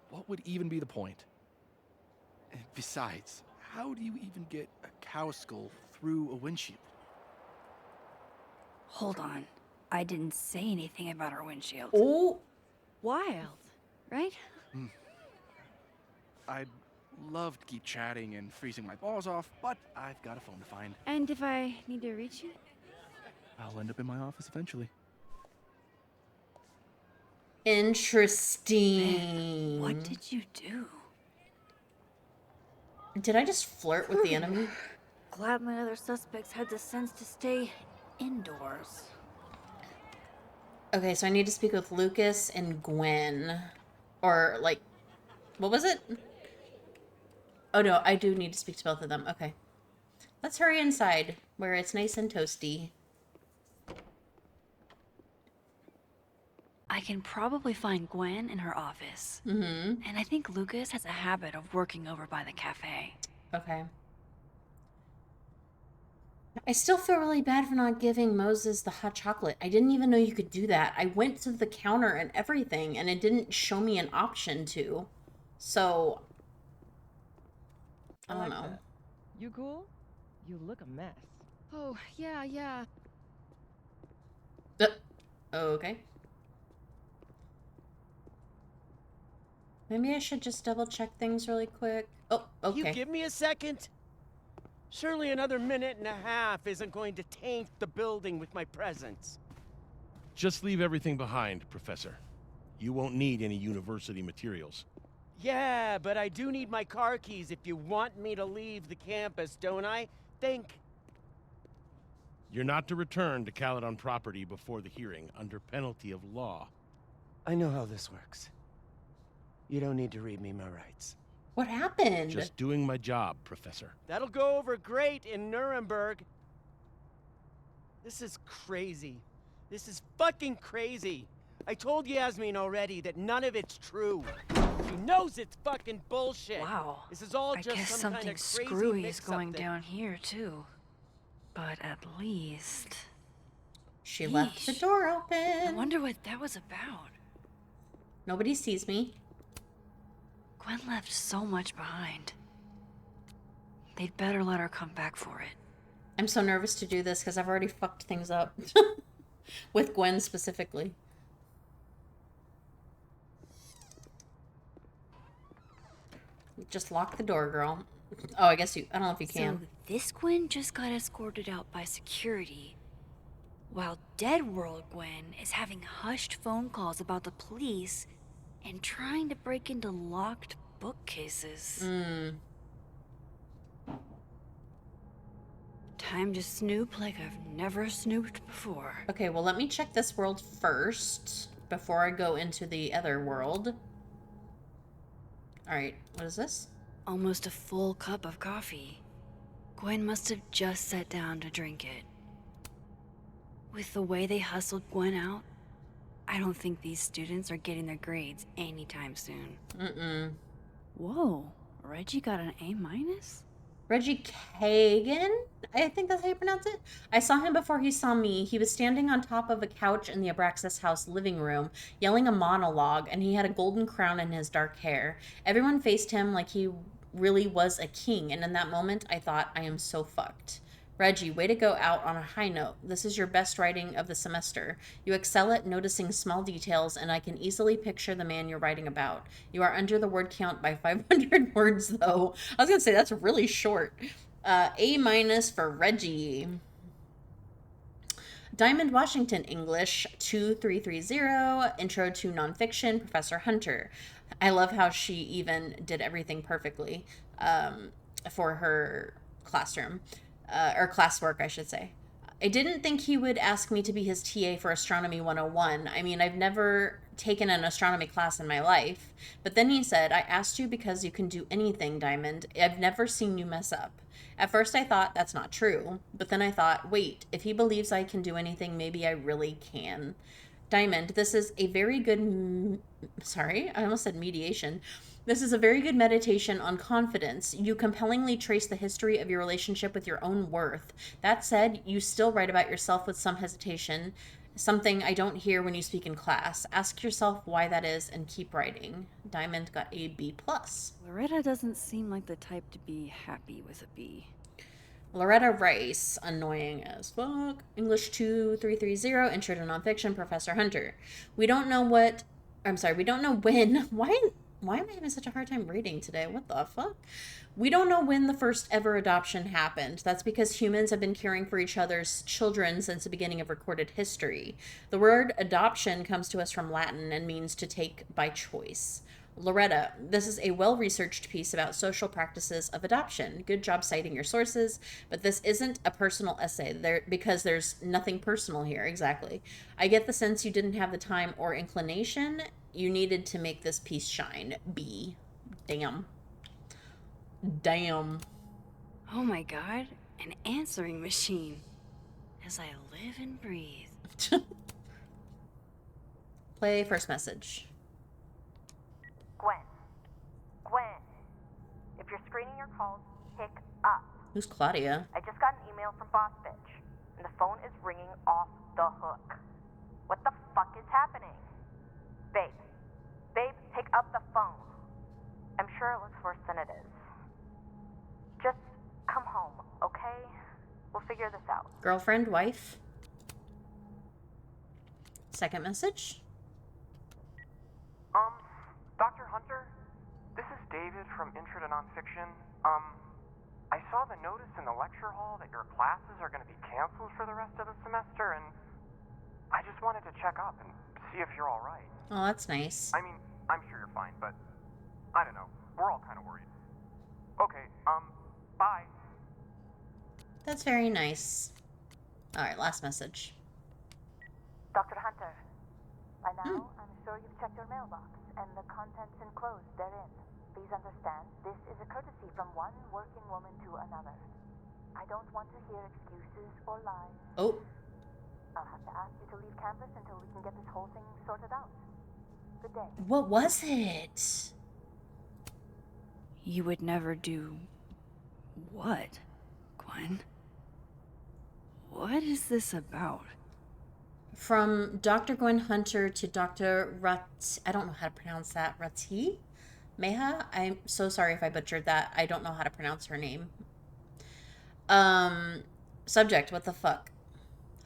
What would even be the point? And besides, how do you even get a cow skull through a windshield? Hold on. I didn't say anything about our windshield. Oh! Wild, right? I'd love to keep chatting and freezing my balls off, but I've got a phone to find. And if I need to reach you? I'll end up in my office eventually. Interesting. What did you do? Did I just flirt with the enemy? Glad my other suspects had the sense to stay indoors. Okay, so I need to speak with Lucas and Gwen. Or, like, what was it? Oh, no, I do need to speak to both of them. Okay. Let's hurry inside, where it's nice and toasty. I can probably find Gwen in her office. Mm-hmm. And I think Lucas has a habit of working over by the cafe. Okay. I still feel really bad for not giving Moses the hot chocolate. I didn't even know you could do that. I went to the counter and everything, and it didn't show me an option to. So, I don't know. that. You cool? You look a mess. Oh, yeah. Okay. Maybe I should just double check things really quick. Oh, okay. You give me a second? Surely another minute and a half isn't going to taint the building with my presence. Just leave everything behind, Professor. You won't need any university materials. Yeah, but I do need my car keys if you want me to leave the campus, don't I? Think. You're not to return to Caledon property before the hearing, under penalty of law. I know how this works. You don't need to read me my rights. What happened? Just doing my job, Professor. That'll go over great in Nuremberg. This is crazy. This is fucking crazy. I told Yasmin already that none of it's true. She knows it's fucking bullshit. Wow. This is all I just guess some kind something of crazy screwy is mix-up going that- down here, too. But at least... She left the door open. I wonder what that was about. Nobody sees me. Gwen left so much behind. They'd better let her come back for it. I'm so nervous to do this because I've already fucked things up. With Gwen specifically. Just lock the door, girl. Oh, I guess you... I don't know if you can. So this Gwen just got escorted out by security, while Dead World Gwen is having hushed phone calls about the police and trying to break into locked bookcases. Time to snoop like I've never snooped before. Okay, well, let me check this world first before I go into the other world. Alright, what is this? Almost a full cup of coffee. Gwen must have just sat down to drink it. With the way they hustled Gwen out, I don't think these students are getting their grades anytime soon. Whoa, Reggie got an A-? Reggie Kagan? I think that's how you pronounce it. I saw him before he saw me. He was standing on top of a couch in the Abraxas house living room, yelling a monologue, and he had a golden crown in his dark hair. Everyone faced him like he really was a king, and in that moment, I thought, I am so fucked. Reggie, way to go out on a high note. This is your best writing of the semester. You excel at noticing small details, and I can easily picture the man you're writing about. You are under the word count by 500 words, though. I was going to say, that's really short. A- for Reggie. Diamond Washington English 2330, Intro to Nonfiction, Professor Hunter. I love how she even did everything perfectly for her classroom. Or classwork, I should say. I didn't think he would ask me to be his TA for Astronomy 101. I mean, I've never taken an astronomy class in my life. But then he said, I asked you because you can do anything, Diamond. I've never seen you mess up. At first I thought that's not true. But then I thought, wait, if he believes I can do anything, maybe I really can. Diamond, this is a very good... Sorry, I almost said mediation. This is a very good meditation on confidence. You compellingly trace the history of your relationship with your own worth. That said, you still write about yourself with some hesitation, something I don't hear when you speak in class. Ask yourself why that is and keep writing. Diamond got a B+. Loretta doesn't seem like the type to be happy with a B. Loretta Rice, annoying as fuck. English 2330, Intro to Nonfiction, Professor Hunter. We don't know when. Why am I having such a hard time reading today? What the fuck? We don't know when the first ever adoption happened. That's because humans have been caring for each other's children since the beginning of recorded history. The word adoption comes to us from Latin and means to take by choice. Loretta, this is a well-researched piece about social practices of adoption. Good job citing your sources, but this isn't a personal essay because there's nothing personal here. Exactly. I get the sense you didn't have the time or inclination. You needed to make this piece shine. B. Damn. Damn. Oh my god, an answering machine. As I live and breathe. Play first message. Gwen, if you're screening your calls, pick up. Who's Claudia? I just got an email from Boss Bitch, and the phone is ringing off the hook. What the fuck is happening? Babe, pick up the phone. I'm sure it looks worse than it is. Just come home, okay? We'll figure this out. Girlfriend, wife? Second message. Dr. Hunter, this is David from Intro to Nonfiction. I saw the notice in the lecture hall that your classes are going to be canceled for the rest of the semester, and I just wanted to check up and see if you're all right. Oh, that's nice. I mean, I'm sure you're fine, but I don't know. We're all kind of worried. Okay, bye. That's very nice. All right, last message. Dr. Hunter, by now, I'm sure you've checked your mailbox and the contents enclosed therein. Please understand, this is a courtesy from one working woman to another. I don't want to hear excuses or lies. Oh. I'll have to ask you to leave campus until we can get this whole thing sorted out. Good day. What was it? You would never do... what, Gwen? What is this about? From Dr. Gwen Hunter to Dr. I don't know how to pronounce that. Rati? Meha? I'm so sorry if I butchered that. I don't know how to pronounce her name. Subject, what the fuck?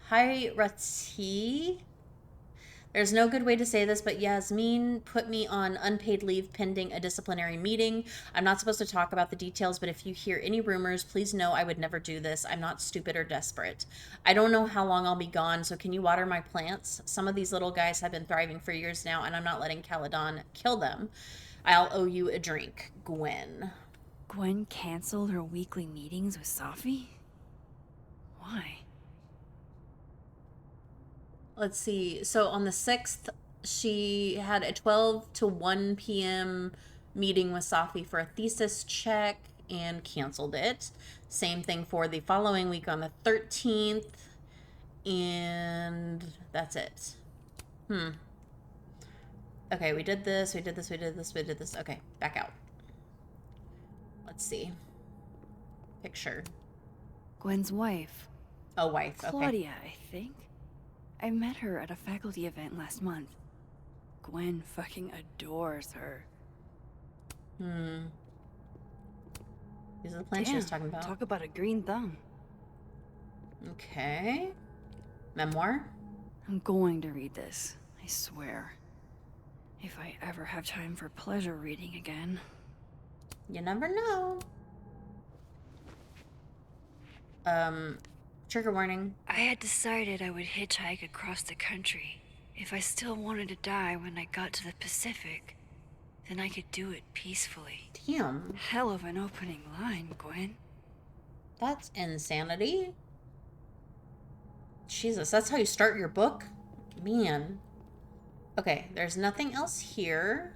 Hi, Rati. There's no good way to say this, but Yasmin put me on unpaid leave pending a disciplinary meeting. I'm not supposed to talk about the details, but if you hear any rumors, please know I would never do this. I'm not stupid or desperate. I don't know how long I'll be gone, so can you water my plants? Some of these little guys have been thriving for years now, and I'm not letting Caledon kill them. I'll owe you a drink, Gwen. Gwen canceled her weekly meetings with Safi? Why? Let's see. So on the 6th, she had a 12 to 1 p.m. meeting with Safi for a thesis check and canceled it. Same thing for the following week on the 13th. And that's it. Okay, we did this, we did this, we did this, we did this. Okay, back out. Let's see. Picture. Gwen's wife. Oh, wife. Okay. Claudia, I think. I met her at a faculty event last month. Gwen fucking adores her. These are the plants she was talking about. Talk about a green thumb. Okay. Memoir? I'm going to read this, I swear. If I ever have time for pleasure reading again. You never know. Trigger warning. I had decided I would hitchhike across the country. If I still wanted to die when I got to the Pacific, then I could do it peacefully. Damn. Hell of an opening line, Gwen. That's insanity. Jesus, that's how you start your book? Man. Okay, there's nothing else here.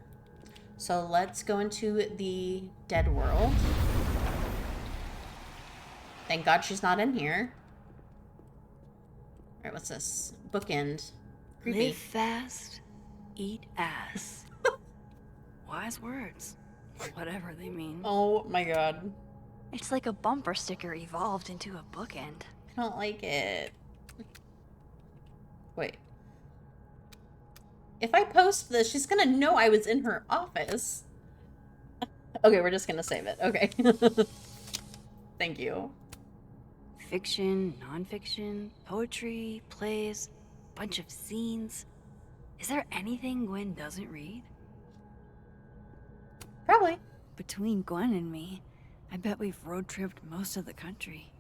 So let's go into the dead world. Thank God she's not in here. Alright, what's this? Bookend. Creepy. Live fast, eat ass. Wise words. Whatever they mean. Oh my God. It's like a bumper sticker evolved into a bookend. I don't like it. Wait. If I post this, she's gonna know I was in her office. Okay, we're just gonna save it. Okay. Thank you. Fiction, nonfiction, poetry, plays, bunch of scenes. Is there anything Gwen doesn't read? Probably. Between Gwen and me, I bet we've road tripped most of the country.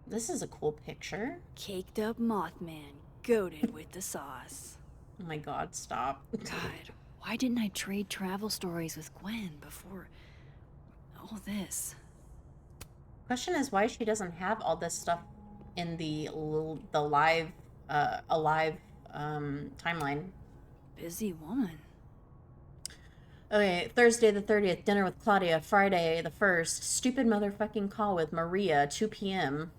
This is a cool picture. Caked up Mothman, goated with the sauce. Oh my God, stop. God, why didn't I trade travel stories with Gwen before all this? Question is why she doesn't have all this stuff in the live, alive timeline. Busy woman. Okay, Thursday the 30th, dinner with Claudia. Friday the 1st, stupid motherfucking call with Maria, 2 p.m.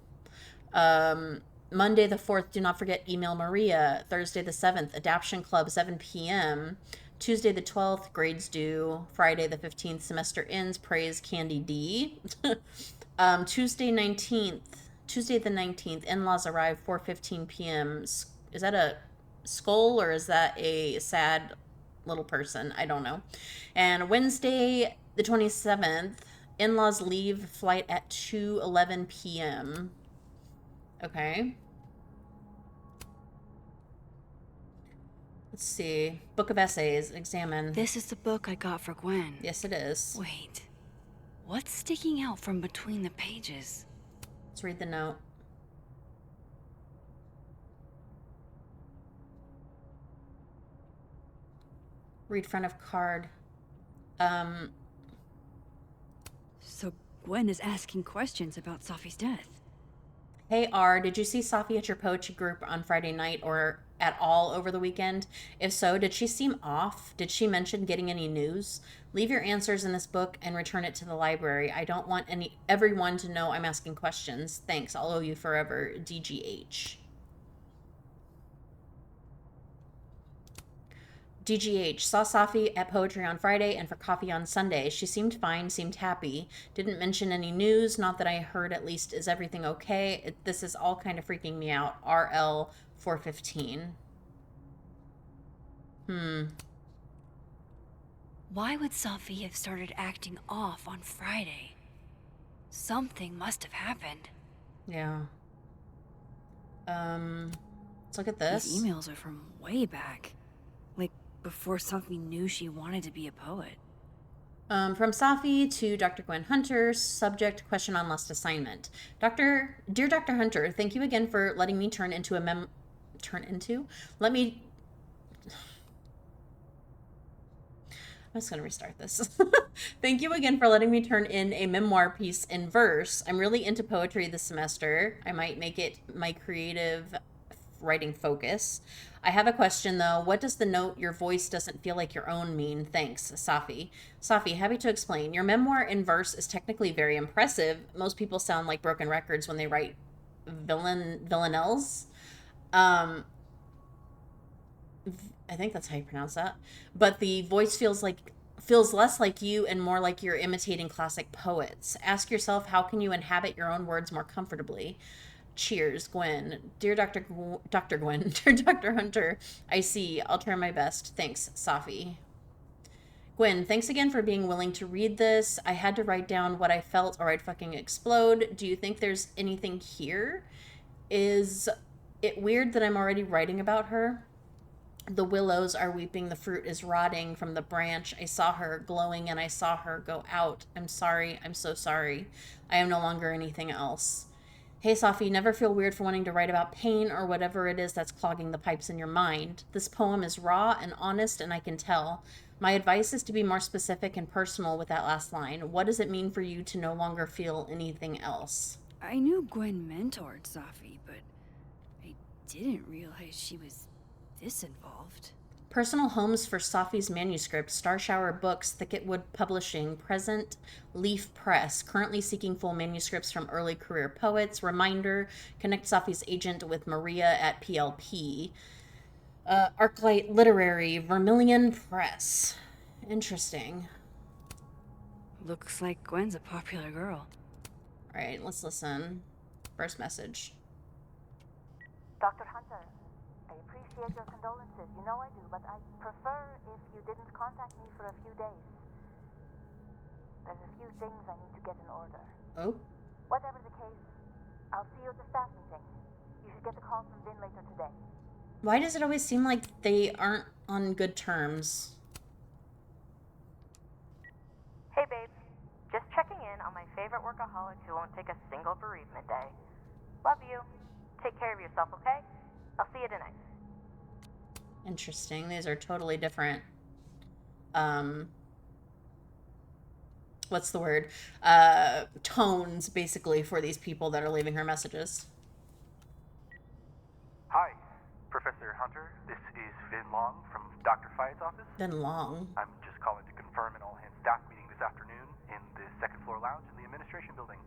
Monday the 4th, do not forget email Maria. Thursday the 7th, adaption club, 7 p.m. Tuesday the 12th, grades due. Friday the 15th, semester ends, praise Candy D. Tuesday the 19th, in-laws arrive, 4:15 p.m. Is that a skull or is that a sad little person? I don't know. And Wednesday the 27th, in-laws leave, flight at 2:11 p.m. Okay. Let's see. Book of essays. Examine. This is the book I got for Gwen. Yes, it is. Wait. What's sticking out from between the pages? Let's read the note. Read front of card. So Gwen is asking questions about Safi's death. Hey R, did you see Safi at your poetry group on Friday night or at all over the weekend? If so, did she seem off? Did she mention getting any news? Leave your answers in this book and return it to the library. I don't want everyone to know I'm asking questions. Thanks, I'll owe you forever. DGH. DGH, saw Safi at poetry on Friday and for coffee on Sunday. She seemed fine, seemed happy. Didn't mention any news, not that I heard at least. Is everything okay? This is all kind of freaking me out. RL 415. Why would Safi have started acting off on Friday? Something must have happened. Yeah. Let's look at this. These emails are from way back. Like, before Safi knew she wanted to be a poet. From Safi to Dr. Gwen Hunter, subject, question on lost assignment. Dear Dr. Hunter, thank you again for letting me turn into a I'm just going to restart this. Thank you again for letting me turn in a memoir piece in verse. I'm really into poetry this semester. I might make it my creative writing focus. I have a question though. What does the note, your voice doesn't feel like your own mean? Thanks, Safi. Safi, happy to explain. Your memoir in verse is technically very impressive. Most people sound like broken records when they write villanelles. I think that's how you pronounce that. But the voice feels less like you and more like you're imitating classic poets. Ask yourself, how can you inhabit your own words more comfortably? Cheers, Gwen. Dear Dr. Gwen, dear Dr. Hunter, I see. I'll try my best. Thanks, Safi. Gwen, thanks again for being willing to read this. I had to write down what I felt or I'd fucking explode. Do you think there's anything here? Is it weird that I'm already writing about her? The willows are weeping, the fruit is rotting from the branch. I saw her glowing and I saw her go out. I'm sorry, I'm so sorry. I am no longer anything else. Hey, Safi, never feel weird for wanting to write about pain or whatever it is that's clogging the pipes in your mind. This poem is raw and honest, and I can tell. My advice is to be more specific and personal with that last line. What does it mean for you to no longer feel anything else? I knew Gwen mentored Safi, but I didn't realize she was this involved. Personal homes for Safi's manuscript, Star Shower Books, Thicketwood Publishing, Present Leaf Press, currently seeking full manuscripts from early career poets. Reminder, connect Safi's agent with Maria at PLP. Arclight Literary, Vermilion Press. Interesting. Looks like Gwen's a popular girl. All right, let's listen. First message. Dr. Hunter, I appreciate your condolences. You know I do, but I'd prefer if you didn't contact me for a few days. There's a few things I need to get in order. Oh? Whatever the case, I'll see you at the staff meeting. You should get the call from Vin later today. Why does it always seem like they aren't on good terms? Hey, babe. Just checking in on my favorite workaholic who won't take a single bereavement day. Love you. Take care of yourself, okay? I'll see you tonight. Interesting. These are totally different. What's the word? Tones, basically, for these people that are leaving her messages. Hi, Professor Hunter. This is Vin Long from Dr. Fayette's office. Vin Long. I'm just calling to confirm an all-hands staff meeting this afternoon in the second floor lounge in the administration building.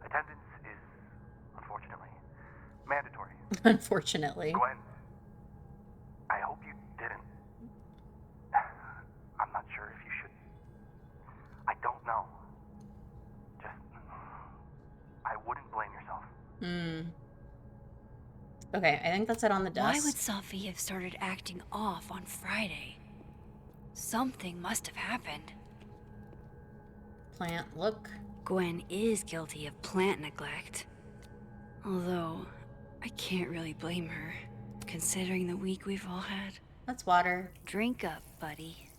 Attendance is, unfortunately, mandatory. Unfortunately. Gwen, I hope you didn't. I'm not sure if you should. I don't know. Just, I wouldn't blame yourself. Okay, I think that's it on the desk. Why would Safi have started acting off on Friday? Something must have happened. Plant, look. Gwen is guilty of plant neglect. Although, I can't really blame her, considering the week we've all had. That's water. Drink up, buddy.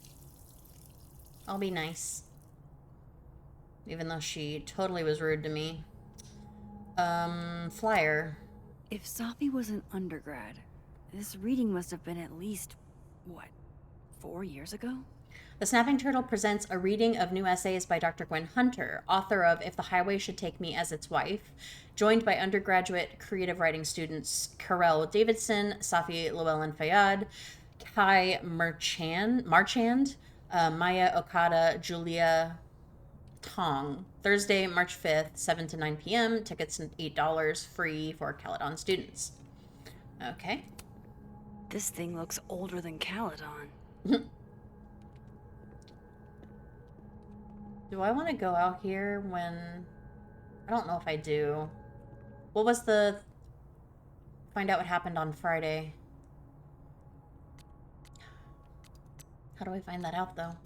I'll be nice. Even though she totally was rude to me. Flyer. If Safi was an undergrad, this reading must have been at least, what, 4 years ago? The Snapping Turtle presents a reading of new essays by Dr. Gwen Hunter, author of If the Highway Should Take Me as Its Wife, joined by undergraduate creative writing students Karel Davidson, Safi Llewellyn Fayyad, Kai Marchand, Maya Okada, Julia Tong. Thursday, March 5th, 7 to 9 p.m. Tickets $8, free for Caledon students. Okay. This thing looks older than Caledon. Do I want to go out here when... I don't know if I do. What was the... Find out what happened on Friday. How do I find that out, though?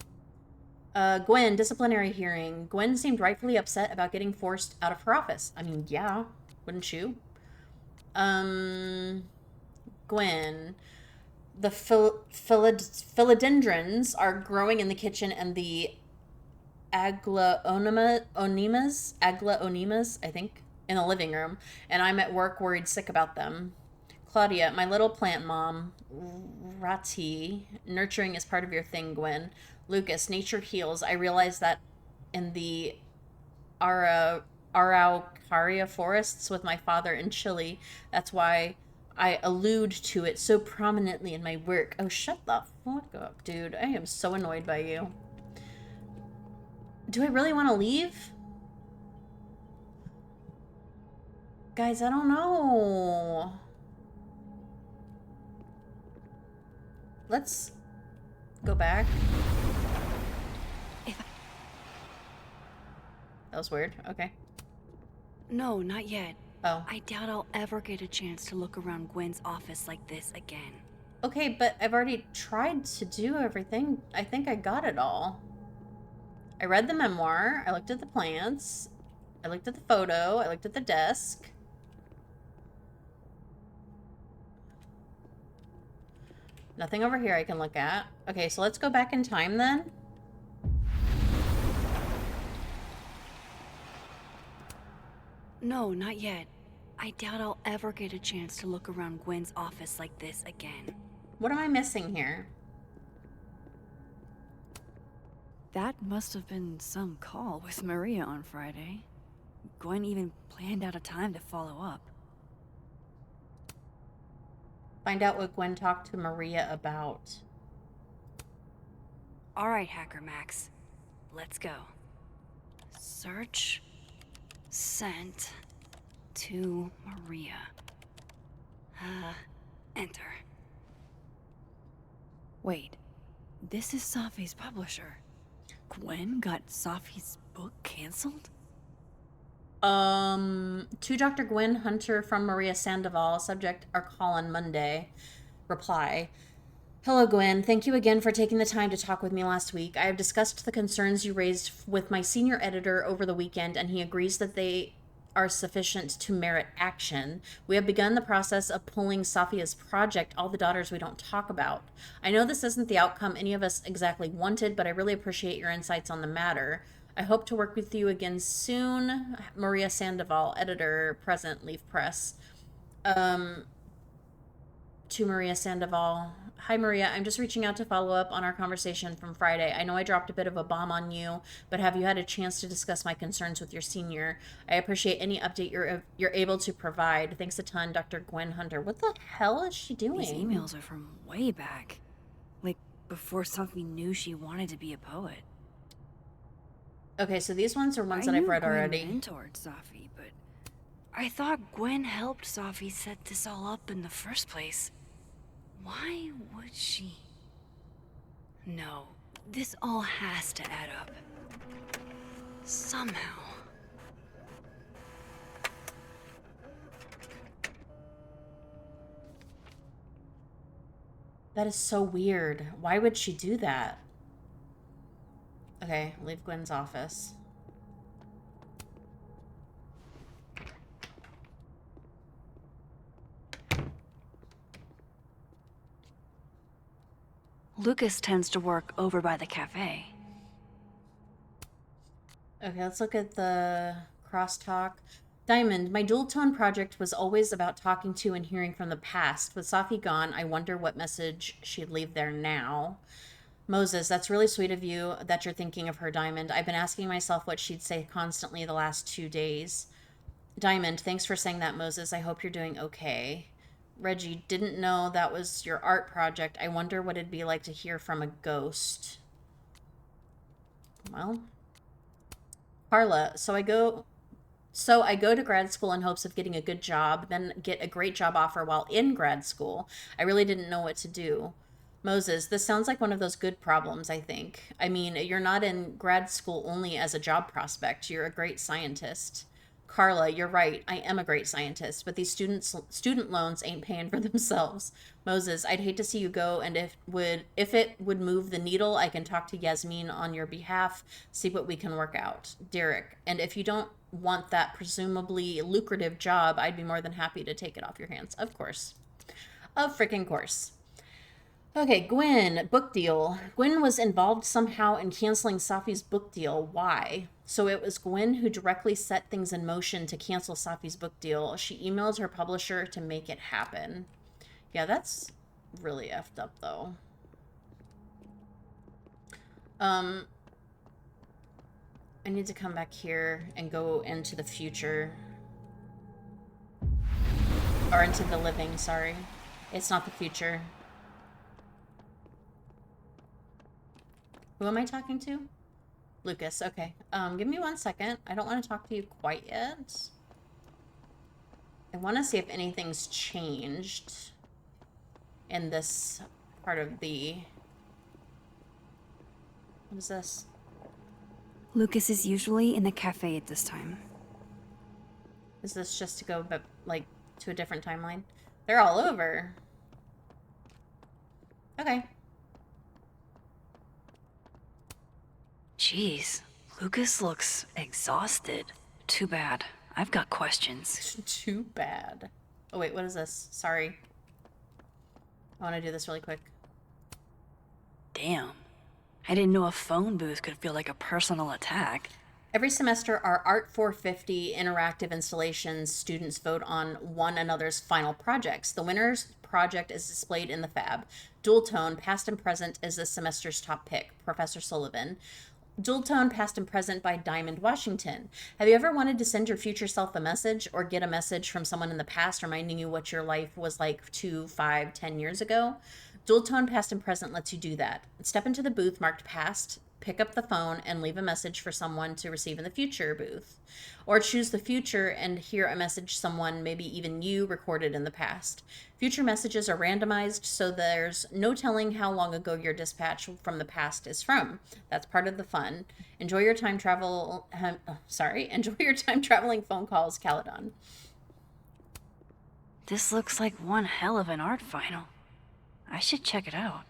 Gwen, disciplinary hearing. Gwen seemed rightfully upset about getting forced out of her office. I mean, yeah, wouldn't you? Gwen, the philodendrons are growing in the kitchen and the aglaonemas, I think, in the living room, and I'm at work worried sick about them. Claudia, my little plant mom. Rati, nurturing is part of your thing, Gwen. Lucas, nature heals. I realized that in the Araucaria forests with my father in Chile. That's why I allude to it so prominently in my work. Oh, shut the fuck up, dude. I am so annoyed by you. Do I really want to leave? Guys, I don't know. let's go back. That was weird. Okay. No, not yet. Oh. I doubt I'll ever get a chance to look around Gwen's office like this again. Okay, but I've already tried to do everything. I think I got it all. I read the memoir. I looked at the plants. I looked at the photo. I looked at the desk. Nothing over here I can look at. Okay, so let's go back in time then. No, not yet. I doubt I'll ever get a chance to look around Gwen's office like this again. What am I missing here? That must have been some call with Maria on Friday. Gwen even planned out a time to follow up. Find out what Gwen talked to Maria about. Alright, Hacker Max. Let's go. Search. Sent. To Maria. Enter. Wait. This is Safi's publisher. Gwen got Safi's book canceled? To Dr. Gwen Hunter from Maria Sandoval. Subject, our call on Monday. Reply. Hello, Gwen. Thank you again for taking the time to talk with me last week. I have discussed the concerns you raised with my senior editor over the weekend, and he agrees that they are sufficient to merit action. We have begun the process of pulling Safia's project, All the Daughters We Don't Talk About. I know this isn't the outcome any of us exactly wanted, but I really appreciate your insights on the matter. I hope to work with you again soon. Maria Sandoval, editor, present, Leaf Press. To Maria Sandoval. Hi, Maria. I'm just reaching out to follow up on our conversation from Friday. I know I dropped a bit of a bomb on you, but have you had a chance to discuss my concerns with your senior? I appreciate any update you're able to provide. Thanks a ton, Dr. Gwen Hunter. What the hell is she doing? These emails are from way back. Like, before Safi knew she wanted to be a poet. Okay, so these ones are ones that I've read already. I knew Gwen mentored Safi, but I thought Gwen helped Safi set this all up in the first place. Why would she? No, this all has to add up. Somehow. That is so weird. Why would she do that? Okay, leave Gwen's office. Lucas tends to work over by the cafe. Okay, let's look at the crosstalk. Diamond, my dual tone project was always about talking to and hearing from the past. With Safi gone, I wonder what message she'd leave there now. Moses, that's really sweet of you that you're thinking of her, Diamond. I've been asking myself what she'd say constantly the last 2 days. Diamond, thanks for saying that, Moses. I hope you're doing okay. Reggie, didn't know that was your art project. I wonder what it'd be like to hear from a ghost. Well, Carla, so I go to grad school in hopes of getting a good job, then get a great job offer while in grad school. I really didn't know what to do. Moses, this sounds like one of those good problems, I think. I mean, you're not in grad school only as a job prospect. You're a great scientist. Carla, you're right. I am a great scientist, but these student loans ain't paying for themselves. Moses, I'd hate to see you go, and if it would move the needle, I can talk to Yasmin on your behalf, see what we can work out. Derek, and if you don't want that presumably lucrative job, I'd be more than happy to take it off your hands. Of course. Of freaking course. Okay, Gwen, book deal. Gwen was involved somehow in canceling Safi's book deal. Why? So it was Gwen who directly set things in motion to cancel Safi's book deal. She emailed her publisher to make it happen. Yeah, that's really effed up, though. I need to come back here and go into the future. Or into the living, sorry. It's not the future. Who am I talking to? Lucas, okay. Give me 1 second. I don't want to talk to you quite yet. I want to see if anything's changed in this part of the... What is this? Lucas is usually in the cafe at this time. Is this just to go, like, to a different timeline? They're all over. Okay. Jeez, Lucas looks exhausted. Too bad. I've got questions. Too bad. Oh wait, what is this? Sorry. I want to do this really quick. Damn. I didn't know a phone booth could feel like a personal attack. Every semester, our Ep.4 interactive installations, students vote on one another's final projects. The winner's project is displayed in the fab. Dual Tone, past and present, is this semester's top pick, Professor Sullivan. Dual Tone, past and present by Diamond Washington. Have you ever wanted to send your future self a message or get a message from someone in the past reminding you what your life was like 2, 5, 10 years ago? Dual Tone, past and present lets you do that. Step into the booth marked past, pick up the phone, and leave a message for someone to receive in the future booth. Or choose the future and hear a message someone, maybe even you, recorded in the past. Future messages are randomized, so there's no telling how long ago your dispatch from the past is from. That's part of the fun. Enjoy your time enjoy your time traveling phone calls, Caledon. This looks like one hell of an art final. I should check it out.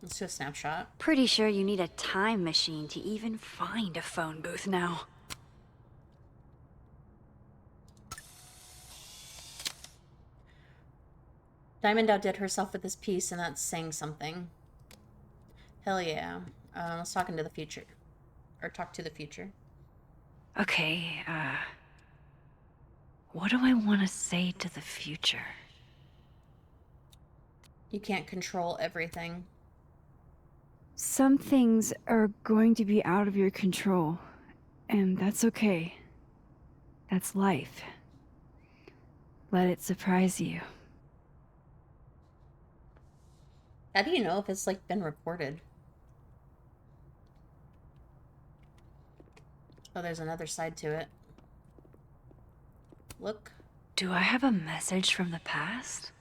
Let's do a snapshot. Pretty sure you need a time machine to even find a phone booth now. Diamond outdid herself with this piece, and that's saying something. Hell yeah. Let's talk into the future. Or talk to the future. Okay, what do I want to say to the future? You can't control everything. Some things are going to be out of your control, and that's okay. That's life. Let it surprise you. How do you know if it's, like, been recorded? Oh, there's another side to it. Look. Do I have a message from the past?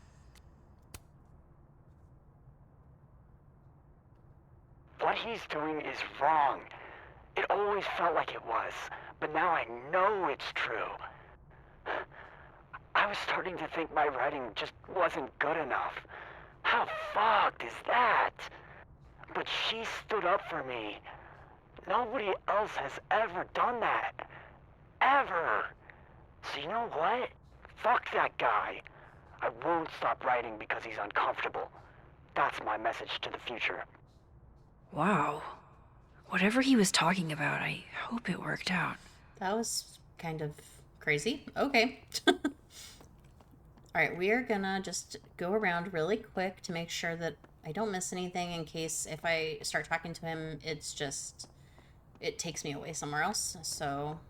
What he's doing is wrong. It always felt like it was, but now I know it's true. I was starting to think my writing just wasn't good enough. How fucked is that? But she stood up for me. Nobody else has ever done that. Ever. So you know what? Fuck that guy. I won't stop writing because he's uncomfortable. That's my message to the future. Wow. Whatever he was talking about, I hope it worked out. That was kind of crazy. Okay. Alright, we are gonna just go around really quick to make sure that I don't miss anything in case if I start talking to him, it's just... it takes me away somewhere else. So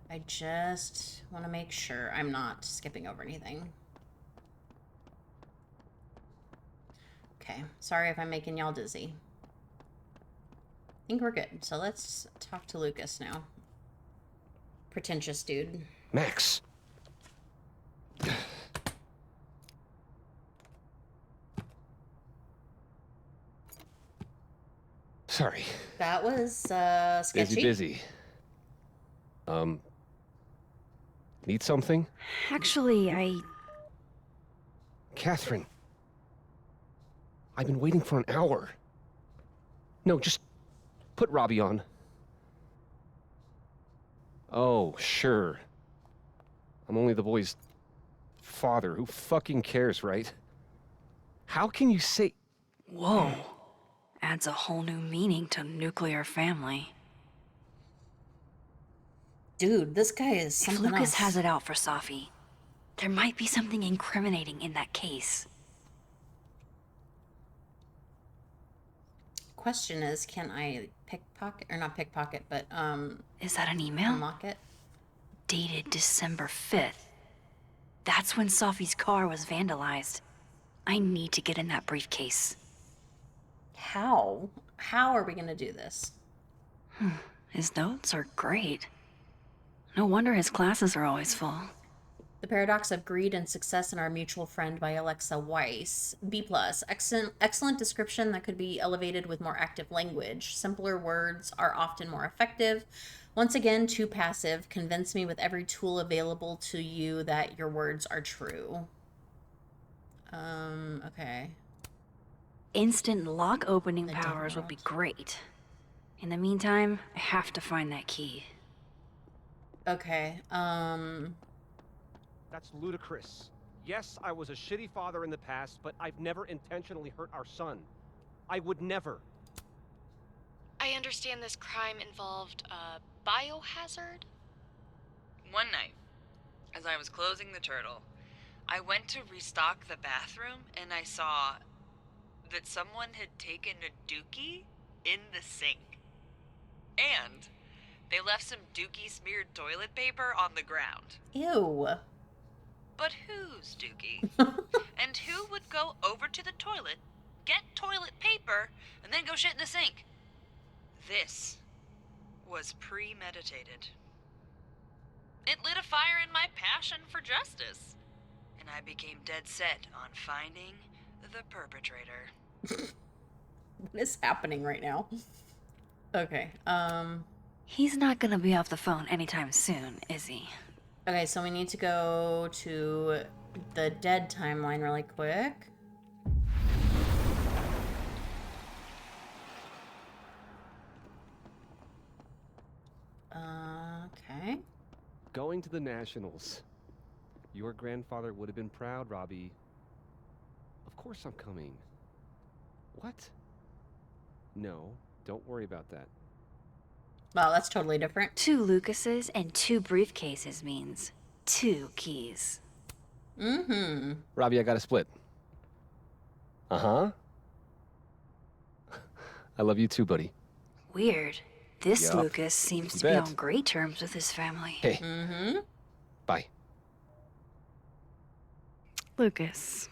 I just want to make sure I'm not skipping over anything. Okay, sorry if I'm making y'all dizzy. I think we're good. So let's talk to Lucas now. Pretentious dude. Max. Sorry. That was sketchy. Busy. Need something? Actually, Catherine. I've been waiting for an hour. No, just put Robbie on. Oh, sure. I'm only the boy's father. Who fucking cares, right? How can you say... Whoa. Adds a whole new meaning to nuclear family. Dude, this guy is something If Lucas else. has it out for Safi, there might be something incriminating in that case. Question is, can I pickpocket, or not pickpocket, but Is that an email? unlock it? Dated December 5th. That's when Safi's car was vandalized. I need to get in that briefcase. How? How are we gonna do this? His notes are great. No wonder his classes are always full. The Paradox of Greed and Success in Our Mutual Friend by Alexa Weiss. B+. Excellent description that could be elevated with more active language. Simpler words are often more effective. Once again, too passive. Convince me with every tool available to you that your words are true. Okay. Instant lock opening powers would be great. In the meantime, I have to find that key. Okay, That's ludicrous. Yes, I was a shitty father in the past, but I've never intentionally hurt our son. I would never. I understand this crime involved a biohazard? One night, as I was closing the turtle, I went to restock the bathroom and I saw that someone had taken a dookie in the sink. And they left some dookie smeared toilet paper on the ground. Ew. But whose dookie? And who would go over to the toilet, get toilet paper, and then go shit in the sink? This was premeditated. It lit a fire in my passion for justice, and I became dead set on finding the perpetrator. What is happening right now? Okay, He's not gonna be off the phone anytime soon, is he? Okay, so we need to go to the dead timeline really quick. Okay. Going to the Nationals. Your grandfather would have been proud, Robbie. Of course I'm coming. What? No, don't worry about that. Wow, that's totally different. 2 Lucases and 2 briefcases means 2 keys. Mm-hmm. Robbie, I got a split. Uh-huh. I love you too, buddy. Weird. This Yup. Lucas seems You to be bet. on great terms with his family. Hey. Mm-hmm. Bye. Lucas.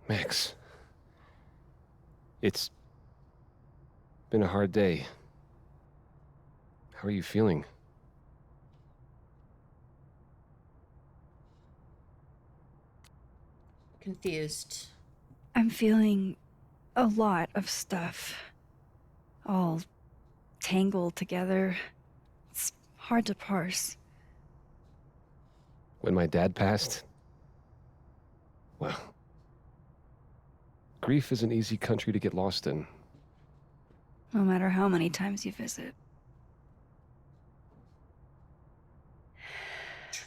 Max. It's been a hard day. How are you feeling? Confused. I'm feeling a lot of stuff. All tangled together. It's hard to parse. When my dad passed, well, grief is an easy country to get lost in. No matter how many times you visit.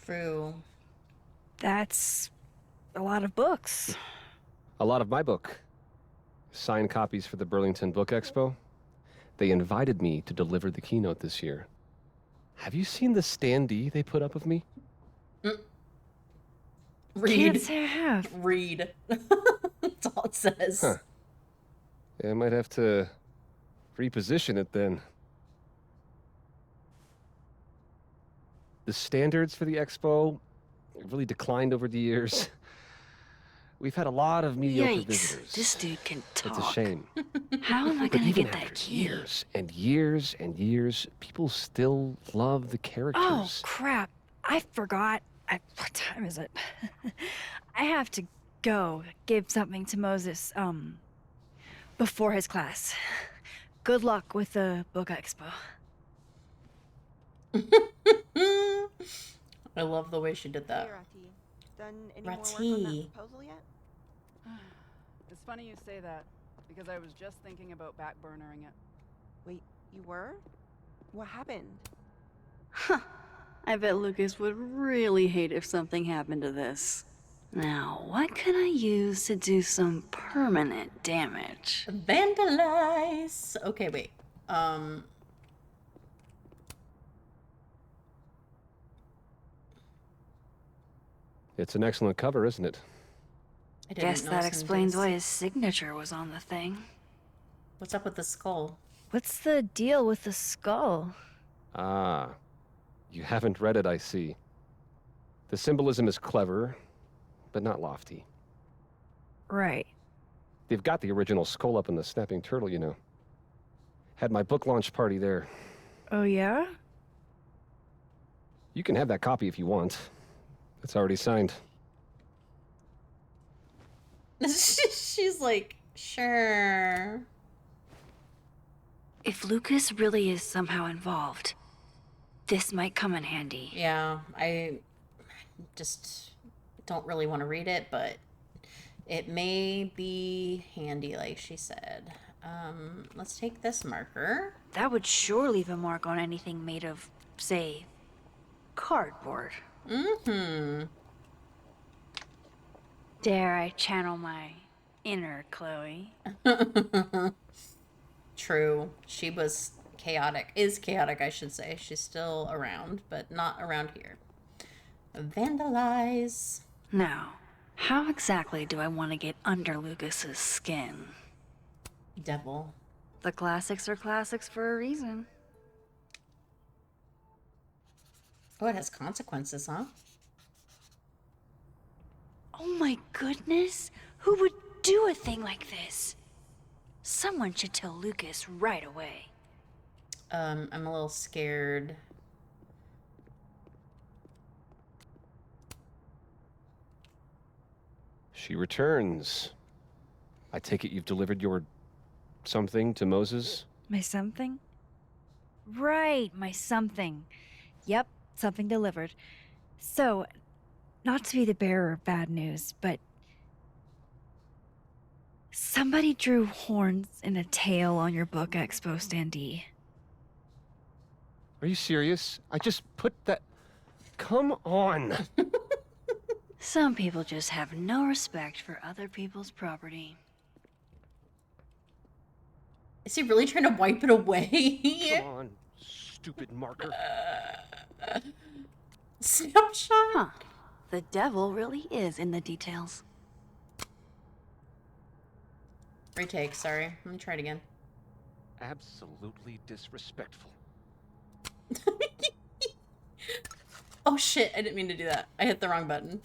True. That's a lot of books. A lot of my book. Signed copies for the Burlington Book Expo. They invited me to deliver the keynote this year. Have you seen the standee they put up of me? Read. Can't say I have. Read. That's all it says. Huh. Yeah, I might have to reposition it then. The standards for the expo really declined over the years. We've had a lot of mediocre Yikes. visitors. This dude can talk. It's a shame. How am I But gonna even get that after key? years and years and years, people still love the characters. Oh, crap. I forgot. What time is it? I have to go give something to Moses, before his class. Good luck with the book expo. I love the way she did that. Hey, Rati. Done any more work on Rati. that proposal yet? It's funny you say that, because I was just thinking about backburnering it. Wait, you were? What happened? I bet Lucas would really hate if something happened to this. Now, what can I use to do some permanent damage? Vandalize. Okay, wait. It's an excellent cover, isn't it? I didn't Guess know that some explains days. why his signature was on the thing. What's up with the skull? What's the deal with the skull? Ah, you haven't read it, I see. The symbolism is clever, but not lofty. Right. They've got the original skull up in the Snapping Turtle, you know. Had my book launch party there. Oh, yeah? You can have that copy if you want. It's already signed. She's like, sure. If Lucas really is somehow involved, this might come in handy. Yeah, I just don't really want to read it, but it may be handy, like she said. Let's take this marker. That would sure leave a mark on anything made of, say, cardboard. Mm-hmm. Dare I channel my inner Chloe? True. She was chaotic. Is chaotic, I should say. She's still around, but not around here. Vandalize. Now, how exactly do I want to get under Lucas's skin? Devil. The classics are classics for a reason. Oh, it has consequences, huh? Oh my goodness! Who would do a thing like this? Someone should tell Lucas right away. I'm a little scared. She returns. I take it you've delivered your something to Moses? My something? Right, my something. Yep, something delivered. So, not to be the bearer of bad news, but somebody drew horns and a tail on your book expo standee. Are you serious? I just put that... Come on! Some people just have no respect for other people's property. Is he really trying to wipe it away? Come on, stupid marker. Snapshot? Huh. The devil really is in the details. Retake, sorry. Let me try it again. Absolutely disrespectful. Oh shit, I didn't mean to do that. I hit the wrong button.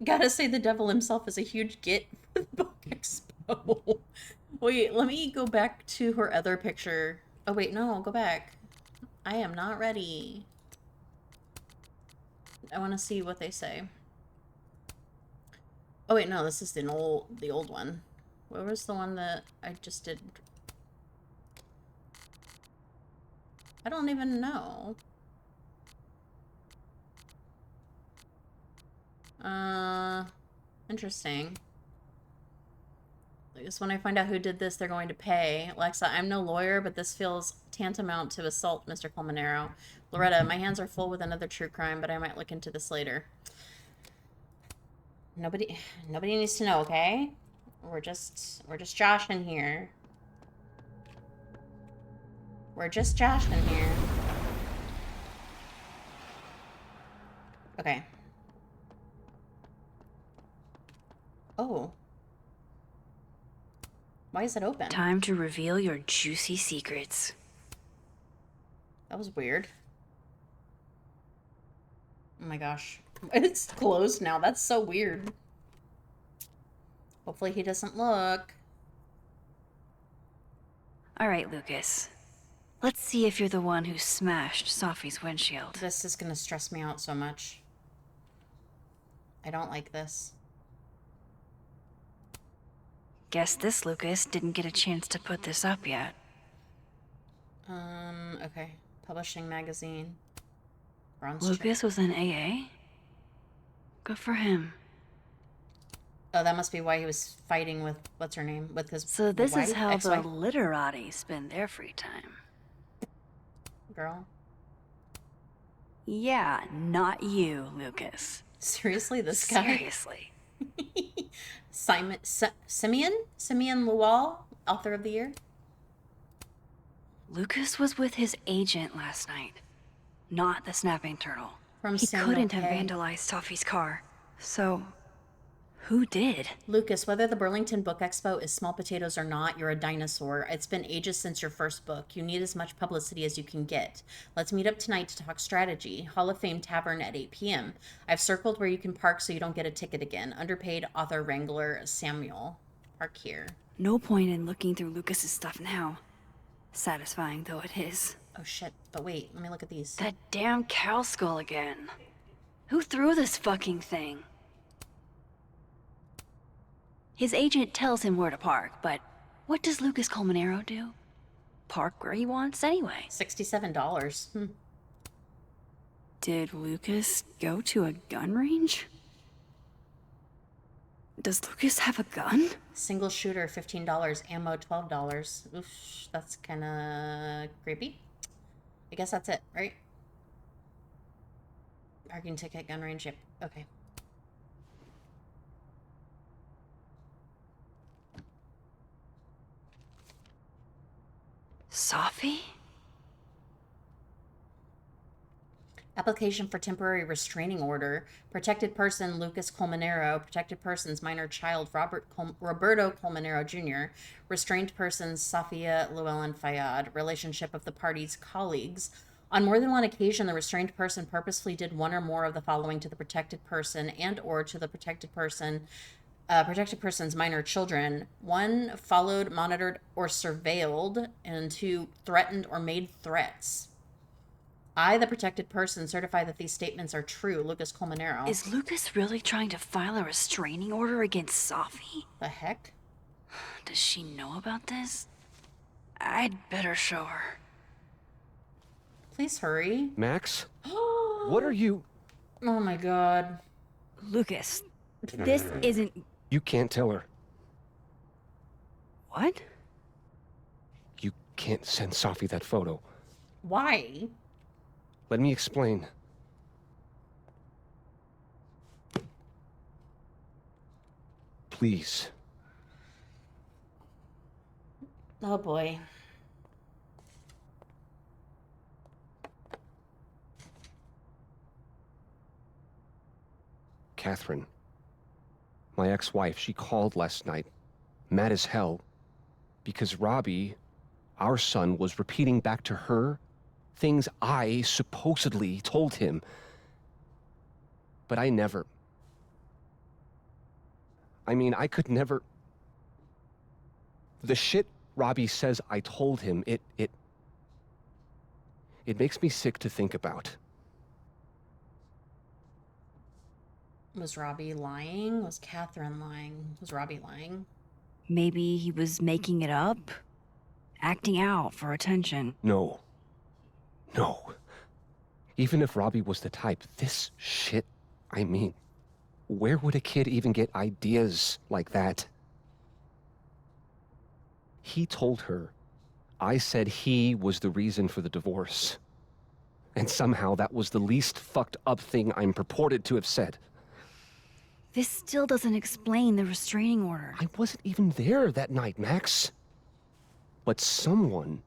Gotta say, the devil himself is a huge get for the book expo. Wait, let me go back to her other picture. Oh wait, no, go back. I am not ready. I want to see what they say. Oh wait, no, this is the old one. Where was the one that I just did? I don't even know. Interesting. I guess when I find out who did this, they're going to pay. Alexa, I'm no lawyer, but this feels tantamount to assault, Mr. Colmenero. Loretta, my hands are full with another true crime, but I might look into this later. Nobody needs to know, okay? We're just joshing here. We're just joshing here. Okay. Oh. Why is it open? Time to reveal your juicy secrets. That was weird. Oh my gosh. It's closed now. That's so weird. Hopefully he doesn't look. All right, Lucas. Let's see if you're the one who smashed Safi's windshield. This is gonna stress me out so much. I don't like this. Guess this Lucas didn't get a chance to put this up yet. Okay. Publishing magazine. Lucas was in AA? Good for him. Oh, that must be why he was fighting with, what's her name? With his So this is how ex-wife? the literati spend their free time. Girl. Yeah, not you, Lucas. Seriously, this guy? Seriously. Simeon Lual, author of the year. Lucas was with his agent last night, not the snapping turtle. From he Samuel couldn't have K. vandalized Safi's car. So, who did? Lucas, whether the Burlington Book Expo is small potatoes or not, you're a dinosaur. It's been ages since your first book. You need as much publicity as you can get. Let's meet up tonight to talk strategy. Hall of Fame Tavern at 8 p.m. I've circled where you can park so you don't get a ticket again. Underpaid author wrangler Samuel. Park here. No point in looking through Lucas's stuff now. Satisfying though it is. Oh shit, but wait, let me look at these. That damn cow skull again. Who threw this fucking thing? His agent tells him where to park, but what does Lucas Colmenero do? Park where he wants anyway. $67. Did Lucas go to a gun range? Does Lucas have a gun? Single shooter, $15. Ammo, $12. Oof, that's kind of creepy. I guess that's it, right? Parking ticket, gun range, yep. Okay. Safi? Application for temporary restraining order. Protected person Lucas Colmenero. Protected persons minor child Roberto Colmenero Jr. Restrained persons Safia Llewellyn Fayyad. Relationship of the parties colleagues. On more than one occasion, the restrained person purposefully did one or more of the following to the protected person and or to the protected person's minor children. 1, followed, monitored, or surveilled, and 2, threatened or made threats. I, the protected person, certify that these statements are true. Lucas Colmenero. Is Lucas really trying to file a restraining order against Safi? The heck? Does she know about this? I'd better show her. Please hurry. Max? What are you... Oh my god. Lucas, this isn't... You can't tell her. What? You can't send Safi that photo. Why? Let me explain. Please. Oh boy. Catherine, my ex-wife, she called last night, mad as hell, because Robbie, our son, was repeating back to her things I supposedly told him. But I never... I mean, I could never... The shit Robbie says I told him, it makes me sick to think about. Was Robbie lying? Was Catherine lying? Was Robbie lying? Maybe he was making it up? Acting out for attention? No. Even if Robbie was the type, this shit, I mean, where would a kid even get ideas like that? He told her I said he was the reason for the divorce. And somehow that was the least fucked up thing I'm purported to have said. This still doesn't explain the restraining order. I wasn't even there that night, Max. But someone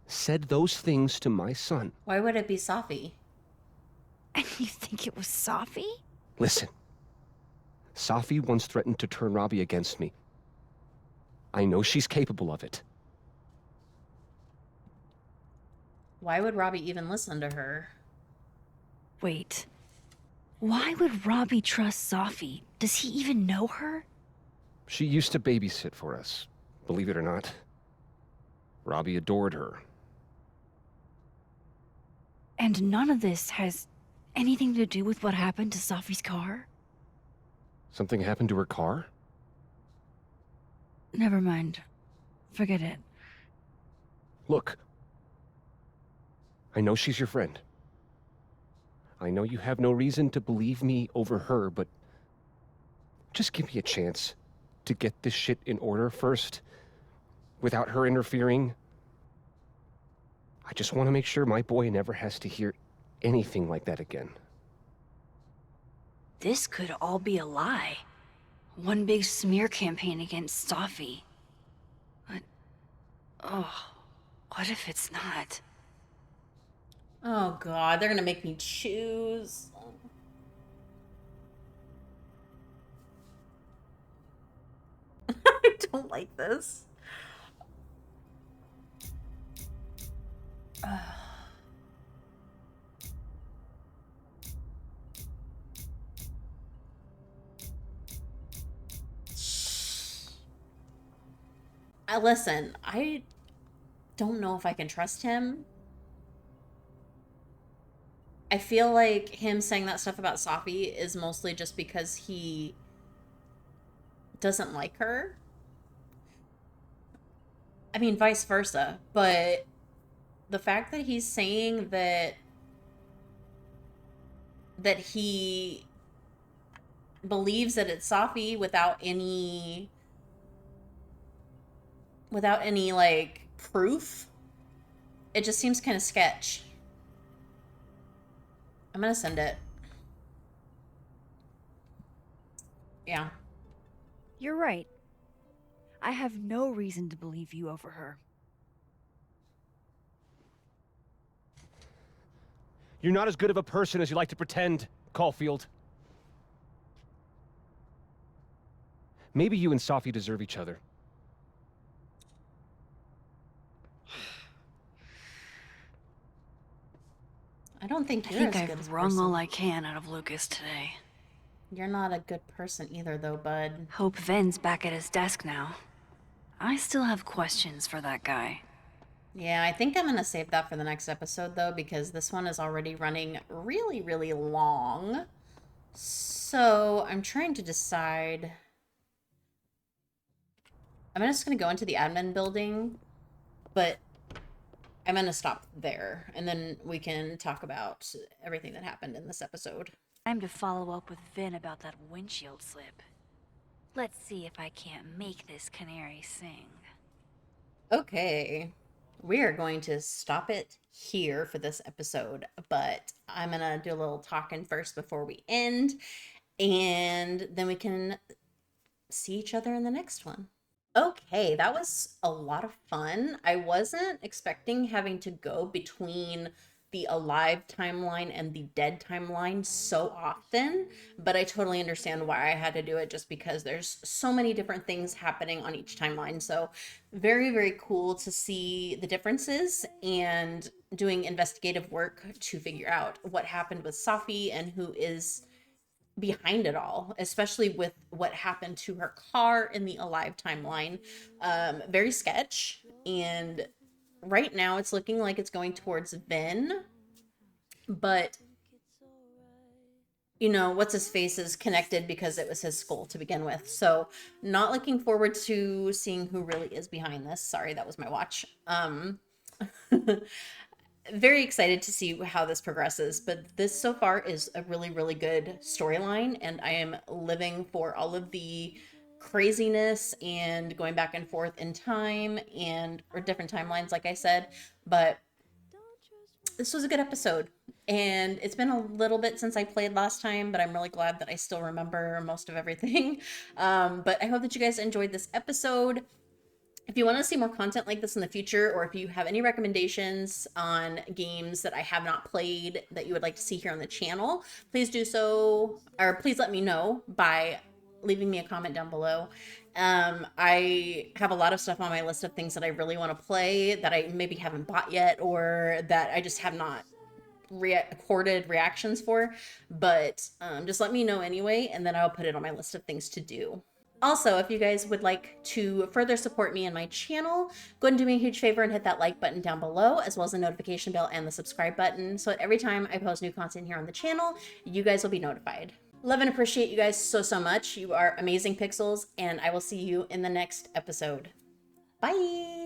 said those things to my son. Why would it be Safi? And you think it was Safi? Listen. Safi once threatened to turn Robbie against me. I know she's capable of it. Why would Robbie even listen to her? Wait. Why would Robbie trust Safi? Does he even know her? She used to babysit for us, believe it or not. Robbie adored her. And none of this has anything to do with what happened to Safi's car? Something happened to her car? Never mind. Forget it. Look. I know she's your friend. I know you have no reason to believe me over her, but just give me a chance to get this shit in order first, without her interfering. I just want to make sure my boy never has to hear anything like that again. This could all be a lie. One big smear campaign against Safi. But, what if it's not? Oh god, they're gonna make me choose. I don't like this. Listen, I don't know if I can trust him. I feel like him saying that stuff about Safi is mostly just because he doesn't like her. I mean, vice versa. But the fact that he's saying that he believes that it's Safi without any like proof, it just seems kind of sketch. I'm gonna send it. Yeah. You're right. I have no reason to believe you over her. You're not as good of a person as you like to pretend, Caulfield. Maybe you and Safi deserve each other. I don't think I you're think as good as I've a wrung person. all I can out of Lucas today. You're not a good person either, though, bud. Hope Ven's back at his desk now. I still have questions for that guy. Yeah, I think I'm gonna save that for the next episode, though, because this one is already running really, really long. So I'm trying to decide. I'm just gonna go into the admin building, but I'm gonna stop there, and then we can talk about everything that happened in this episode. Time to follow up with Vin about that windshield slip. Let's see if I can't make this canary sing. Okay, we are going to stop it here for this episode, but I'm gonna do a little talking first before we end, and then we can see each other in the next one. Okay, that was a lot of fun. I wasn't expecting having to go between the alive timeline and the dead timeline so often, but I totally understand why I had to do it, just because there's so many different things happening on each timeline. So very, very cool to see the differences and doing investigative work to figure out what happened with Safi and who is behind it all, especially with what happened to her car in the alive timeline. Very sketch, and right now it's looking like it's going towards Vin, but you know, what's his face is connected because it was his skull to begin with. So not looking forward to seeing who really is behind this. Sorry, that was my watch. Very excited to see how this progresses, but this so far is a really, really good storyline, and I am living for all of the craziness and going back and forth in time or different timelines, like I said. But this was a good episode, and it's been a little bit since I played last time, but I'm really glad that I still remember most of everything. But I hope that you guys enjoyed this episode. If you want to see more content like this in the future, or if you have any recommendations on games that I have not played that you would like to see here on the channel, please do so, or please let me know by leaving me a comment down below. I have a lot of stuff on my list of things that I really want to play that I maybe haven't bought yet, or that I just have not recorded reactions for, but just let me know anyway, and then I'll put it on my list of things to do. Also, if you guys would like to further support me and my channel, go ahead and do me a huge favor and hit that like button down below, as well as the notification bell and the subscribe button, so that every time I post new content here on the channel, you guys will be notified. Love and appreciate you guys so, so much. You are amazing pixels, and I will see you in the next episode. Bye!